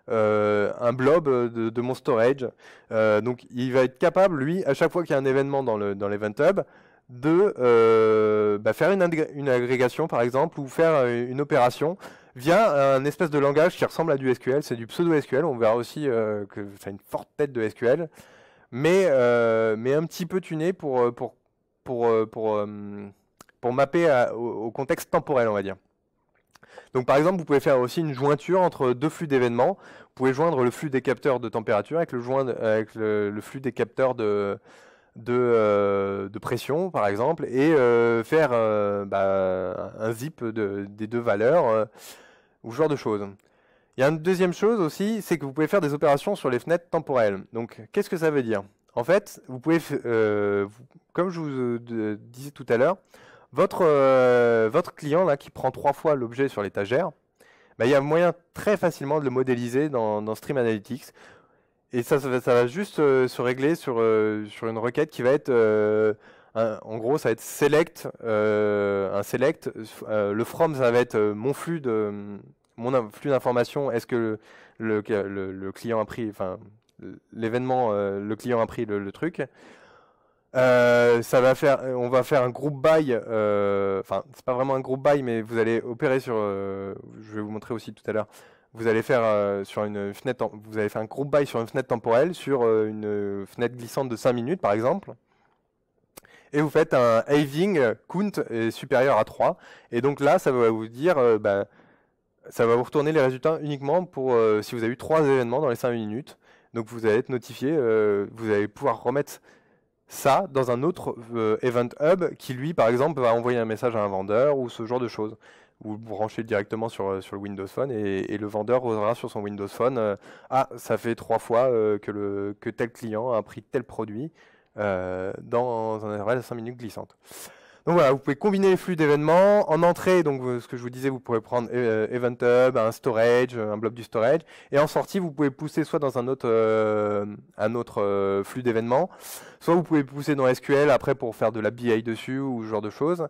un blob de mon storage. Donc il va être capable, lui, à chaque fois qu'il y a un événement dans l'Event Hub, de faire une agrégation, par exemple, ou faire une opération via un espèce de langage qui ressemble à du SQL. C'est du pseudo-SQL. On verra aussi que ça a une forte tête de SQL. Mais un petit peu tuné pour mapper au contexte temporel, on va dire. Donc par exemple, vous pouvez faire aussi une jointure entre deux flux d'événements. Vous pouvez joindre le flux des capteurs de température avec le flux des capteurs de pression, par exemple, et faire un zip des deux valeurs, ou ce genre de choses. Il y a une deuxième chose aussi, c'est que vous pouvez faire des opérations sur les fenêtres temporelles. Donc, qu'est-ce que ça veut dire? En fait, vous pouvez, comme je vous disais tout à l'heure, votre client là, qui prend 3 fois l'objet sur l'étagère, bah, il y a moyen très facilement de le modéliser dans Stream Analytics. Et ça va juste se régler sur une requête qui va être, en gros, ça va être select, un select. Le from, ça va être mon flux d'informations. Est-ce que le client a pris, enfin, l'événement, le client a pris le truc. On va faire un group by, enfin, c'est pas vraiment un group by, mais vous allez opérer je vais vous montrer aussi tout à l'heure. Vous allez faire sur une fenêtre, vous allez faire un group by sur une fenêtre temporelle, sur une fenêtre glissante de 5 minutes par exemple. Et vous faites un having count est supérieur à 3. Et donc là, ça va vous dire, ça va vous retourner les résultats uniquement pour si vous avez eu 3 événements dans les 5 minutes. Donc vous allez être notifié, vous allez pouvoir remettre ça dans un autre Event Hub qui, lui, par exemple, va envoyer un message à un vendeur ou ce genre de choses. Vous le branchez directement sur le Windows Phone et le vendeur osera sur son Windows Phone ah, ça fait 3 fois que tel client a pris tel produit dans un intervalle de 5 minutes glissante. Donc voilà, vous pouvez combiner les flux d'événements. En entrée, donc ce que je vous disais, vous pouvez prendre Event Hub, un storage, un blob du storage. Et en sortie, vous pouvez pousser soit dans un autre flux d'événements, soit vous pouvez pousser dans SQL après pour faire de la BI dessus ou ce genre de choses.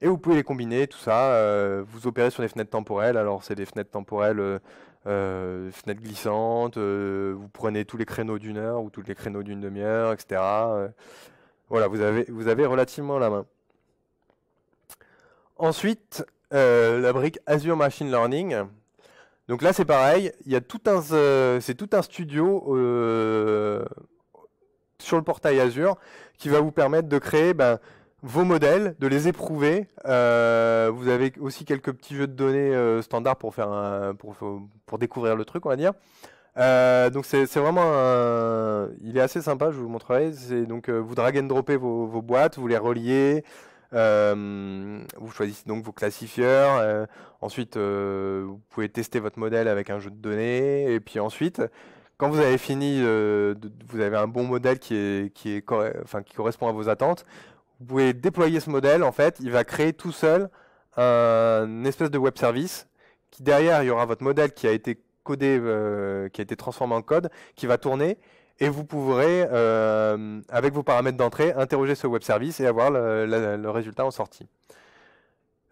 Et vous pouvez les combiner, tout ça. Vous opérez sur des fenêtres temporelles. Alors c'est des fenêtres temporelles, fenêtres glissantes. Vous prenez tous les créneaux d'une heure ou tous les créneaux d'une demi-heure, etc. Voilà, vous avez relativement la main. Ensuite, la brique Azure Machine Learning. Donc là, c'est pareil. Il y a c'est tout un studio sur le portail Azure qui va vous permettre de créer vos modèles, de les éprouver. Vous avez aussi quelques petits jeux de données standards pour pour découvrir le truc, on va dire. Donc c'est vraiment il est assez sympa, je vous montrerai. C'est donc vous drag and droppez vos boîtes, vous les reliez. Vous choisissez donc vos classifieurs. Ensuite, vous pouvez tester votre modèle avec un jeu de données. Et puis ensuite, quand vous avez fini, vous avez un bon modèle qui correspond à vos attentes. Vous pouvez déployer ce modèle. En fait, il va créer tout seul une espèce de web service qui derrière, il y aura votre modèle qui a été codé, qui a été transformé en code, qui va tourner. Et vous pourrez, avec vos paramètres d'entrée, interroger ce web service et avoir le résultat en sortie.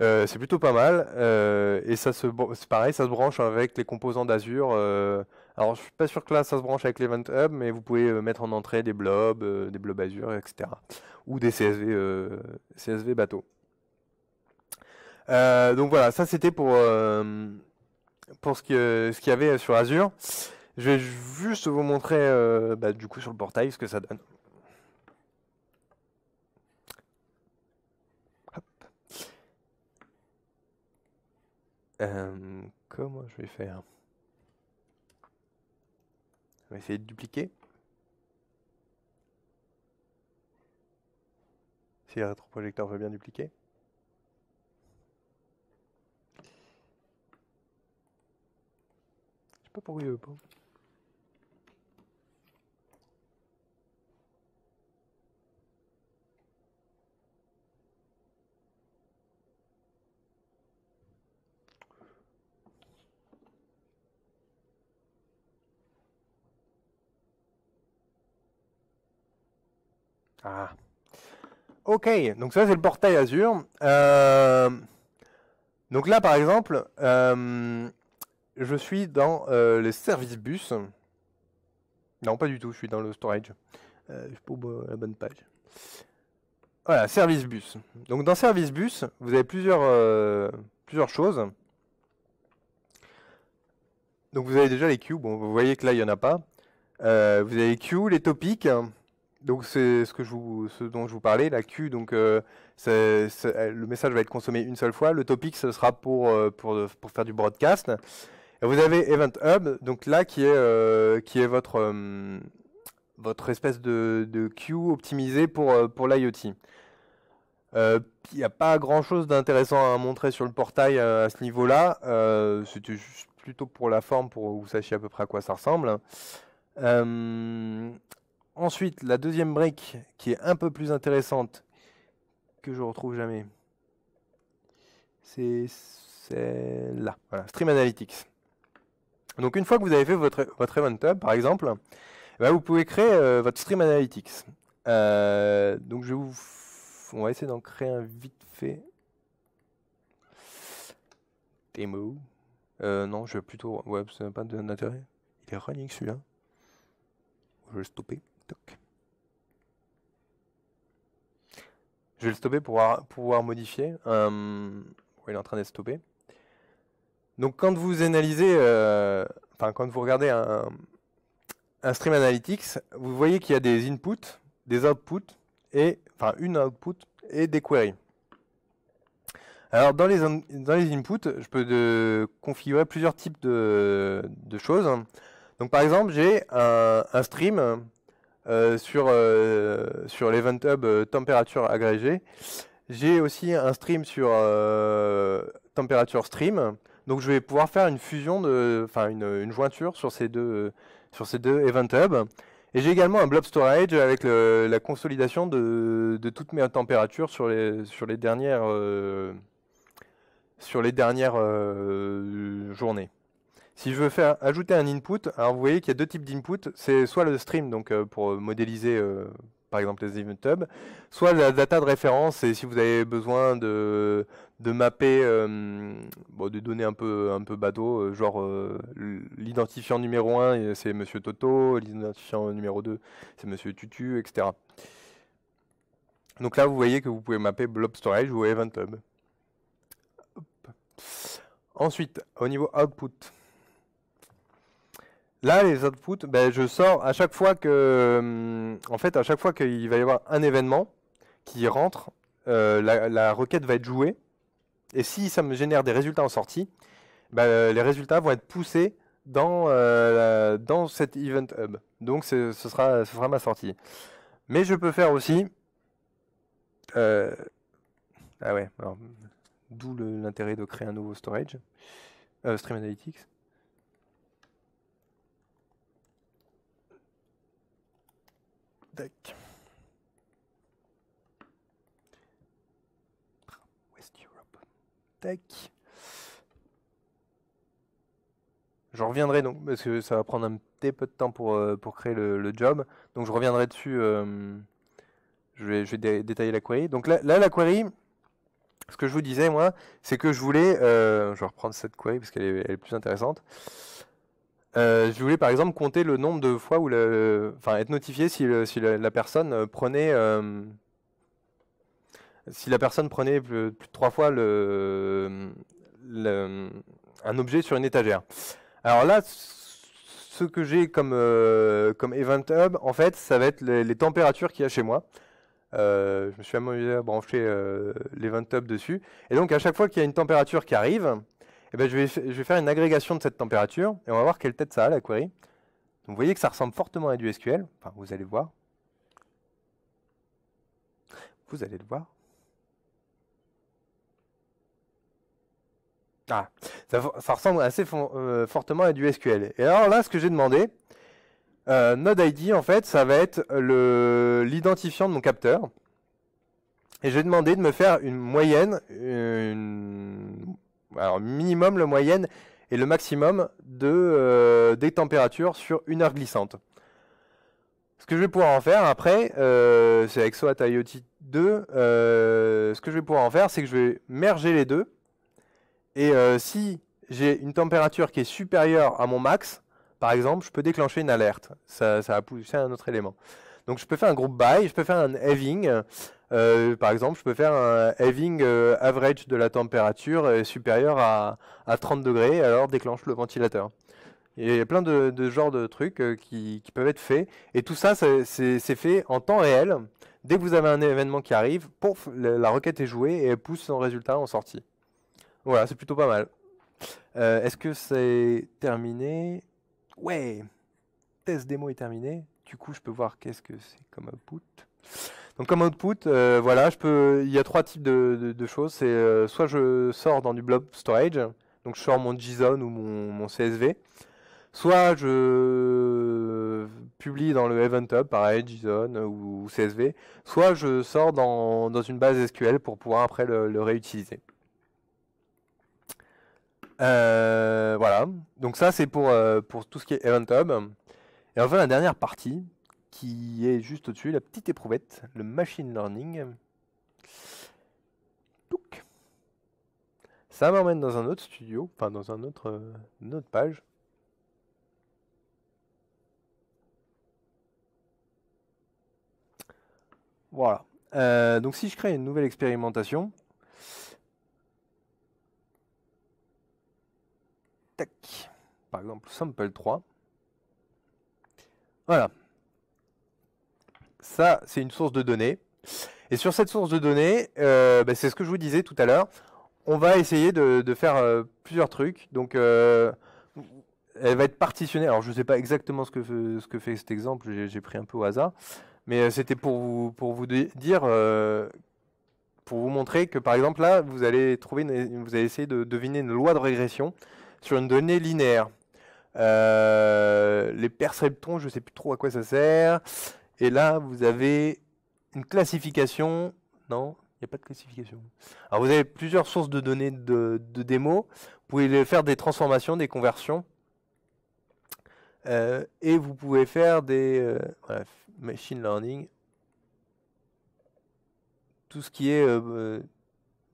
C'est plutôt pas mal. Et c'est pareil, ça se branche avec les composants d'Azure. Alors, je suis pas sûr que là, ça se branche avec l'Event Hub, mais vous pouvez mettre en entrée des blobs Azure, etc. Ou des CSV bateau. Donc voilà, ça c'était pour ce qu'il y avait sur Azure. Je vais juste vous montrer du coup sur le portail ce que ça donne. Hop. Comment je vais faire? On va essayer de dupliquer. Si le rétroprojecteur veut bien dupliquer. Je sais pas pourquoi il veut pas. Ah. Ok, donc ça c'est le portail Azure. Donc là par exemple, je suis dans les services bus. Non, pas du tout, je suis dans le storage. Je suis pas la bonne page. Voilà, service bus. Donc dans service bus, vous avez plusieurs choses. Donc vous avez déjà les queues. Bon, vous voyez que là il n'y en a pas. Vous avez les queues, les topics. Donc c'est ce dont je vous parlais, la queue. Donc le message va être consommé une seule fois. Le topic, ce sera pour faire du broadcast. Et vous avez Event Hub, donc là qui est votre espèce de queue optimisée pour l'IoT. Il n'y a pas grand-chose d'intéressant à montrer sur le portail à ce niveau-là. C'était juste plutôt pour la forme, pour que vous sachiez à peu près à quoi ça ressemble. Ensuite, la deuxième brique qui est un peu plus intéressante, que je retrouve jamais, c'est là, voilà, Stream Analytics. Donc une fois que vous avez fait votre Event Hub, par exemple, eh ben, vous pouvez créer votre Stream Analytics. Donc on va essayer d'en créer un vite fait. Démo. Non, je vais plutôt... Ouais, ça n'a pas d'intérêt. Il est running celui-là. Je vais le stopper. Toc. Je vais le stopper pour pouvoir modifier. Il est en train d'être stoppé. Donc quand vous analysez, quand vous regardez un Stream Analytics, vous voyez qu'il y a des inputs, des outputs, une output et des queries. Alors dans les inputs, je peux configurer plusieurs types de choses. Donc par exemple, j'ai un stream sur l'Event Hub température agrégée. J'ai aussi un stream sur température stream. Donc je vais pouvoir faire une fusion, une jointure sur ces deux Event Hub. Et j'ai également un blob storage avec la consolidation de toutes mes températures sur les dernières journées. Si je veux ajouter un input, alors vous voyez qu'il y a deux types d'input. C'est soit le stream, donc pour modéliser par exemple les event hubs, soit la data de référence, et si vous avez besoin de mapper des données un peu badaud, genre l'identifiant numéro 1 c'est Monsieur Toto, l'identifiant numéro 2 c'est Monsieur Tutu, etc. Donc là vous voyez que vous pouvez mapper blob storage ou event hub. Hop. Ensuite, au niveau output. Là, les outputs, je sors à chaque fois à chaque fois qu'il va y avoir un événement qui rentre, la requête va être jouée. Et si ça me génère des résultats en sortie, les résultats vont être poussés dans cet Event Hub. Donc ce sera ma sortie. Mais je peux faire aussi... ah ouais, d'où l'intérêt de créer un nouveau storage. Stream Analytics. Tac. West Europe. Tac. Je reviendrai donc, parce que ça va prendre un petit peu de temps pour créer le job. Donc je reviendrai dessus. Je vais détailler la query. Donc là, la query, ce que je vous disais, moi, c'est que je voulais... je vais reprendre cette query parce qu'elle est plus intéressante. Je voulais par exemple compter le nombre de fois où être notifié si la personne prenait plus de 3 fois un objet sur une étagère. Alors là, ce que j'ai comme Event Hub, en fait, ça va être les températures qu'il y a chez moi. Je me suis amusé à brancher l'Event Hub dessus. Et donc à chaque fois qu'il y a une température qui arrive, Et ben, je vais faire une agrégation de cette température et on va voir quelle tête ça a, la query. Donc, vous voyez que ça ressemble fortement à du SQL. Enfin, vous allez le voir. Vous allez le voir. Ah, ça ressemble assez fortement à du SQL. Et alors là, ce que j'ai demandé, Node ID, en fait, ça va être l'identifiant de mon capteur. Et j'ai demandé de me faire une moyenne, alors minimum le moyenne et le maximum des températures sur une heure glissante. Ce que je vais pouvoir en faire après, c'est avec SOAT IoT 2, ce que je vais pouvoir en faire, c'est que je vais merger les deux. Et si j'ai une température qui est supérieure à mon max, par exemple, je peux déclencher une alerte. Ça va pousser un autre élément. Donc je peux faire un group by, je peux faire un halving. Par exemple, je peux faire un halving average de la température supérieure à 30 degrés, alors déclenche le ventilateur. Et il y a plein de genres de trucs qui peuvent être faits. Et tout ça, c'est fait en temps réel. Dès que vous avez un événement qui arrive, pouf, la requête est jouée et elle pousse son résultat en sortie. Voilà, c'est plutôt pas mal. Est-ce que c'est terminé? Ouais, test démo est terminé. Du coup, je peux voir qu'est-ce que c'est comme output. Donc comme output, voilà, il y a trois types de choses. C'est soit je sors dans du blob storage, donc je sors mon JSON ou mon CSV. Soit je publie dans le Event Hub, pareil, JSON ou CSV. Soit je sors dans une base SQL pour pouvoir après le réutiliser. Voilà, donc ça c'est pour tout ce qui est Event Hub. Et enfin la dernière partie, qui est juste au-dessus, la petite éprouvette, le Machine Learning. Touc. Ça m'emmène dans un autre studio, enfin dans une autre page. Voilà. Donc si je crée une nouvelle expérimentation, tac, par exemple sample 3. Voilà. Ça, c'est une source de données. Et sur cette source de données, bah, c'est ce que je vous disais tout à l'heure. On va essayer de faire plusieurs trucs. Donc, elle va être partitionnée. Alors, je ne sais pas exactement ce que fait cet exemple. J'ai pris un peu au hasard. Mais c'était pour vous dire, pour vous montrer que, par exemple, là, vous allez essayer de deviner une loi de régression sur une donnée linéaire. Les perceptrons, je ne sais plus trop à quoi ça sert. Et là, vous avez une classification. Non, il n'y a pas de classification. Alors, vous avez plusieurs sources de données de démo. Vous pouvez faire des transformations, des conversions. Et vous pouvez faire des voilà, machine learning. Tout ce qui est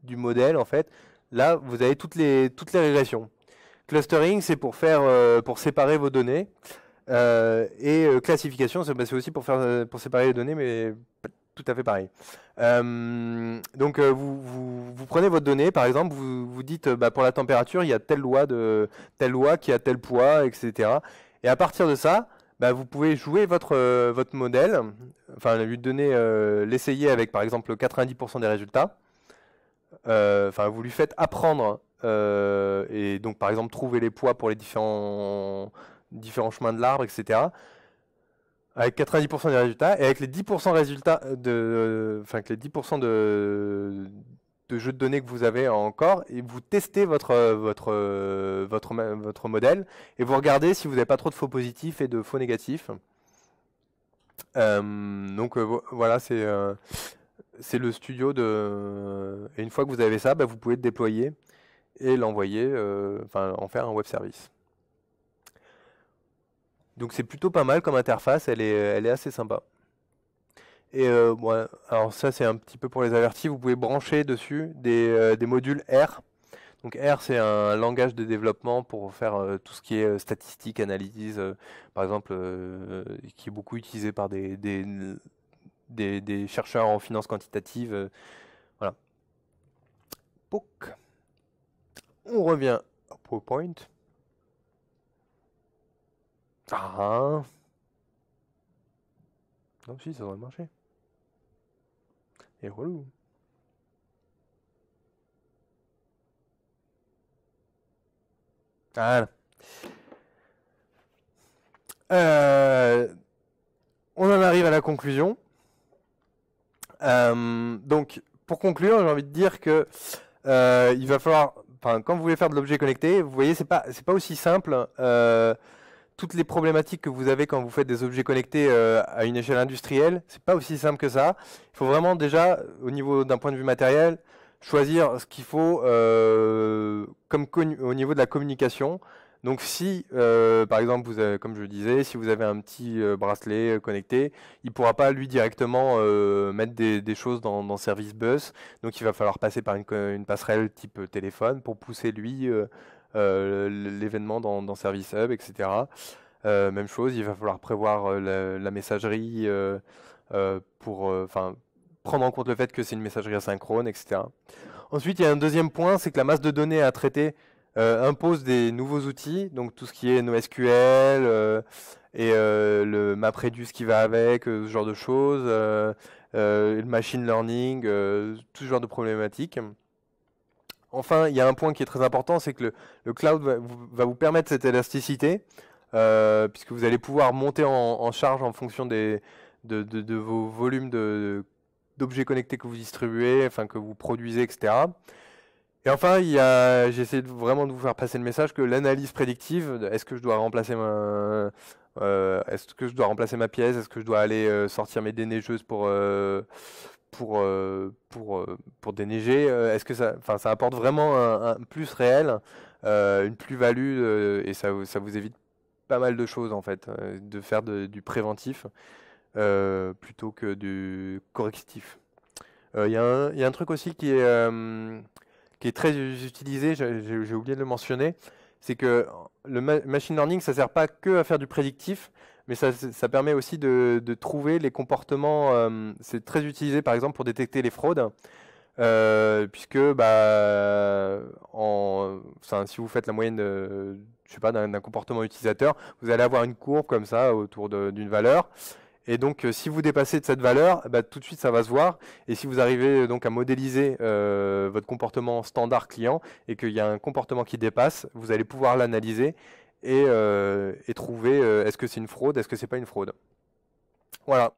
du modèle, en fait. Là, vous avez toutes les régressions. Clustering, c'est pour pour séparer vos données. Classification, c'est aussi pour séparer les données, mais pas tout à fait pareil. Donc vous prenez votre donnée, par exemple, vous dites bah, pour la température, il y a telle loi qui a tel poids, etc. Et à partir de ça, bah, vous pouvez jouer votre modèle, enfin lui donner, l'essayer avec par exemple 90% des résultats. Enfin, vous lui faites apprendre et donc par exemple trouver les poids pour les différents chemins de l'arbre, etc. Avec 90% des résultats et avec les 10% résultats enfin avec les 10% de jeux de données que vous avez encore, et vous testez votre modèle et vous regardez si vous n'avez pas trop de faux positifs et de faux négatifs. Donc voilà, c'est le studio et une fois que vous avez ça, bah, vous pouvez le déployer et l'envoyer, enfin en faire un web service. Donc c'est plutôt pas mal comme interface, elle est assez sympa. Et bon, alors ça c'est un petit peu pour les avertis, vous pouvez brancher dessus des modules R. Donc R c'est un langage de développement pour faire tout ce qui est statistique, analyse, par exemple, qui est beaucoup utilisé par des chercheurs en finance quantitative. Voilà. Pouc. On revient au PowerPoint. Ah. Non, si, ça devrait marcher. Et relou. Voilà. Euh, on en arrive à la conclusion. Donc, pour conclure, j'ai envie de dire que il va falloir, enfin, quand vous voulez faire de l'objet connecté, vous voyez, c'est pas aussi simple. Toutes les problématiques que vous avez quand vous faites des objets connectés à une échelle industrielle, c'est pas aussi simple que ça. Il faut vraiment déjà, au niveau d'un point de vue matériel, choisir ce qu'il faut au niveau de la communication. Donc si, par exemple, comme je le disais, si vous avez un petit bracelet connecté, il ne pourra pas lui directement mettre des choses dans Service Bus. Donc il va falloir passer par une passerelle type téléphone pour pousser lui l'événement dans Service Hub, etc. Même chose, il va falloir prévoir la messagerie pour prendre en compte le fait que c'est une messagerie asynchrone, etc. Ensuite, il y a un deuxième point, c'est que la masse de données à traiter impose des nouveaux outils, donc tout ce qui est NoSQL et le MapReduce qui va avec, ce genre de choses, le machine learning, tout ce genre de problématiques. Enfin, il y a un point qui est très important, c'est que le cloud va vous permettre cette élasticité, puisque vous allez pouvoir monter en charge en fonction de vos volumes d'objets connectés que vous distribuez, enfin que vous produisez, etc. Et enfin, j'ai essayé vraiment de vous faire passer le message que l'analyse prédictive, est-ce que je dois remplacer ma pièce, est-ce que je dois aller sortir mes déneigeuses pour déneiger, est-ce que ça apporte vraiment un plus réel, une plus-value, et ça vous évite pas mal de choses en fait, de faire du préventif plutôt que du correctif. Il y a un truc aussi qui est très utilisé, j'ai oublié de le mentionner, c'est que le machine learning, ça sert pas que à faire du prédictif, mais ça permet aussi de trouver les comportements. C'est très utilisé par exemple pour détecter les fraudes, puisque si vous faites la moyenne je sais pas, d'un comportement utilisateur, vous allez avoir une courbe comme ça autour d'une valeur. Et donc, si vous dépassez de cette valeur, tout de suite, ça va se voir. Et si vous arrivez donc à modéliser votre comportement standard client et qu'il y a un comportement qui dépasse, vous allez pouvoir l'analyser et trouver est-ce que c'est une fraude, est-ce que c'est pas une fraude. Voilà.